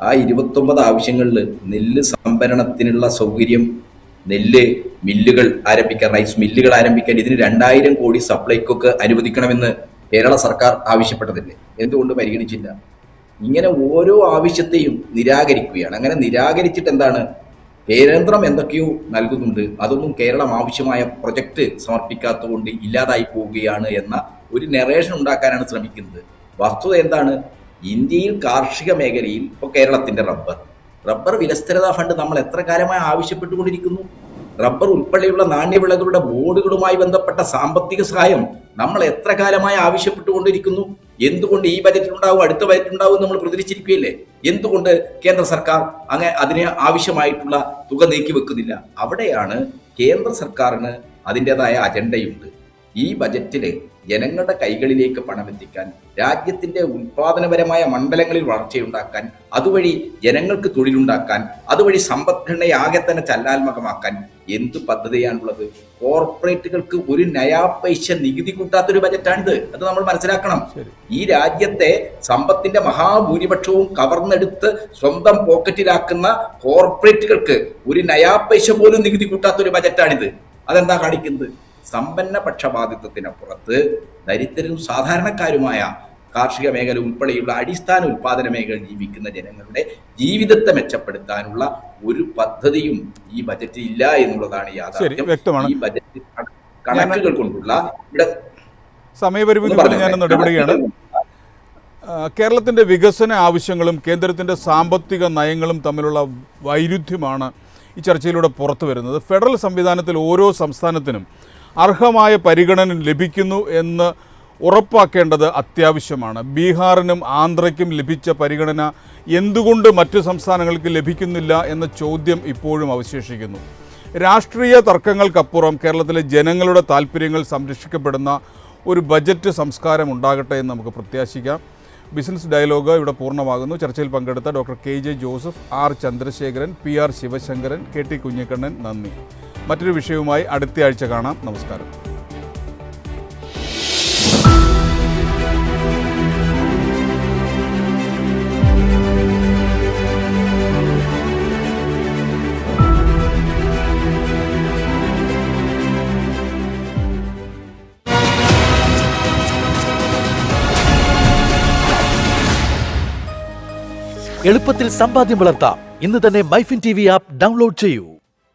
ആ 29 ആവശ്യങ്ങളിൽ നെല്ല് സംഭരണത്തിനുള്ള സൗകര്യം, നെല്ല് മില്ലുകൾ ആരംഭിക്കാൻ, റൈസ് മില്ലുകൾ ആരംഭിക്കാൻ ഇതിന് 2000 കോടി സപ്ലൈക്കൊക്കെ അനുവദിക്കണമെന്ന് കേരള സർക്കാർ ആവശ്യപ്പെട്ടതില്ലേ? എന്തുകൊണ്ട് പരിഗണിച്ചില്ല? ഇങ്ങനെ ഓരോ ആവശ്യത്തെയും നിരാകരിക്കുകയാണ്. അങ്ങനെ നിരാകരിച്ചിട്ട് എന്താണ്, കേന്ദ്രം എന്തൊക്കെയോ നൽകുന്നുണ്ട്, അതൊന്നും കേരളം ആവശ്യമായ പ്രൊജക്റ്റ് സമർപ്പിക്കാത്തതുകൊണ്ട് ഇല്ലാതായി പോവുകയാണ് എന്ന ഒരു നെറേഷൻ ഉണ്ടാക്കാനാണ് ശ്രമിക്കുന്നത്. വസ്തുത എന്താണ്? ഇന്ത്യയിൽ കാർഷിക മേഖലയിൽ ഇപ്പോൾ കേരളത്തിൻ്റെ റബ്ബർ വിലസ്ഥിരതാ ഫണ്ട് നമ്മൾ എത്ര കാലമായി ആവശ്യപ്പെട്ടുകൊണ്ടിരിക്കുന്നു. റബ്ബർ ഉൾപ്പെടെയുള്ള നാണ്യവിളകളുടെ ബോർഡുകളുമായി ബന്ധപ്പെട്ട സാമ്പത്തിക സഹായം നമ്മൾ എത്ര കാലമായി ആവശ്യപ്പെട്ടുകൊണ്ടിരിക്കുന്നു. എന്തുകൊണ്ട് ഈ ബജറ്റിലുണ്ടാവും, അടുത്ത ബജറ്റിലുണ്ടാവും നമ്മൾ പ്രതീക്ഷിച്ചിരിക്കുകയല്ലേ? എന്തുകൊണ്ട് കേന്ദ്ര സർക്കാർ അതിന് ആവശ്യമായിട്ടുള്ള തുക നീക്കി വെക്കുന്നില്ല? അവിടെയാണ് കേന്ദ്ര സർക്കാരിന് അതിൻ്റെതായ അജണ്ടയുണ്ട്. ഈ ബജറ്റിൽ ജനങ്ങളുടെ കൈകളിലേക്ക് പണമെത്തിക്കാൻ, രാജ്യത്തിൻ്റെ ഉൽപാദനപരമായ മണ്ഡലങ്ങളിൽ വളർച്ചയുണ്ടാക്കാൻ, അതുവഴി ജനങ്ങൾക്ക് തൊഴിലുണ്ടാക്കാൻ, അതുവഴി സമ്പദ്ഘടനയെ ആകെ തന്നെ ചലനാത്മകമാക്കാൻ എന്ത് പദ്ധതിയാണുള്ളത്? കോർപ്പറേറ്റുകൾക്ക് ഒരു നയാ പൈസ നികുതി കൂട്ടാത്തൊരു ബജറ്റാണിത്. അത് നമ്മൾ മനസ്സിലാക്കണം. ഈ രാജ്യത്തെ സമ്പത്തിന്റെ മഹാഭൂരിപക്ഷവും കവർന്നെടുത്ത് സ്വന്തം പോക്കറ്റിലാക്കുന്ന കോർപ്പറേറ്റുകൾക്ക് ഒരു നയാ പൈസ പോലും നികുതി കൂട്ടാത്തൊരു ബജറ്റാണിത്. അതെന്താ കാണിക്കുന്നത്? സമ്പന്ന പക്ഷപാതിത്വത്തിനപ്പുറത്ത് ദരിദ്രരും സാധാരണക്കാരുമായ കാർഷിക മേഖല ഉൾപ്പെടെയുള്ള അടിസ്ഥാന ഉൽപാദന മേഖല ജീവിക്കുന്ന ജനങ്ങളുടെ ജീവിതത്തെ മെച്ചപ്പെടുത്താനുള്ള ഒരു പദ്ധതിയും ഈ ബജറ്റിൽ ഇല്ല എന്നുള്ളതാണ് യാഥാർത്ഥ്യം. ഈ ബജറ്റ് കണക്കുകൾ കൊണ്ടുള്ള സമയപരിമിതി ഞാനൊന്ന് ഇടപെടുകയാണ്. കേരളത്തിൻ്റെ വികസന ആവശ്യങ്ങളും കേന്ദ്രത്തിൻ്റെ സാമ്പത്തിക നയങ്ങളും തമ്മിലുള്ള വൈരുദ്ധ്യമാണ് ഈ ചർച്ചയിലൂടെ പുറത്തു വരുന്നത്. ഫെഡറൽ സംവിധാനത്തിൽ ഓരോ സംസ്ഥാനത്തിനും അർഹമായ പരിഗണന ലഭിക്കുന്നു എന്ന് ഉറപ്പാക്കേണ്ടത് അത്യാവശ്യമാണ്. ബീഹാറിനും ആന്ധ്രയ്ക്കും ലഭിച്ച പരിഗണന എന്തുകൊണ്ട് മറ്റു സംസ്ഥാനങ്ങൾക്ക് ലഭിക്കുന്നില്ല എന്ന ചോദ്യം ഇപ്പോഴും അവശേഷിക്കുന്നു. രാഷ്ട്രീയ തർക്കങ്ങൾക്കപ്പുറം കേരളത്തിലെ ജനങ്ങളുടെ താല്പര്യങ്ങൾ സംരക്ഷിക്കപ്പെടുന്ന ഒരു ബജറ്റ് സംസ്കാരം ഉണ്ടാകട്ടെ എന്ന് നമുക്ക് പ്രത്യാശിക്കാം. ബിസിനസ് ഡയലോഗ് ഇവിടെ പൂർണ്ണമാകുന്നു. ചർച്ചയിൽ പങ്കെടുത്ത doctor KJ Joseph, R Chandrasekharan, PR Sivasankaran, KT Kunhikannan, നന്ദി. മറ്റൊരു വിഷയവുമായി അടുത്ത ആഴ്ച കാണാം. നമസ്കാരം. എളുപ്പത്തിൽ സമ്പാദ്യം വളർത്താം. ഇന്ന് തന്നെ മൈഫിൻ TV ആപ്പ് ഡൗൺലോഡ് ചെയ്യൂ.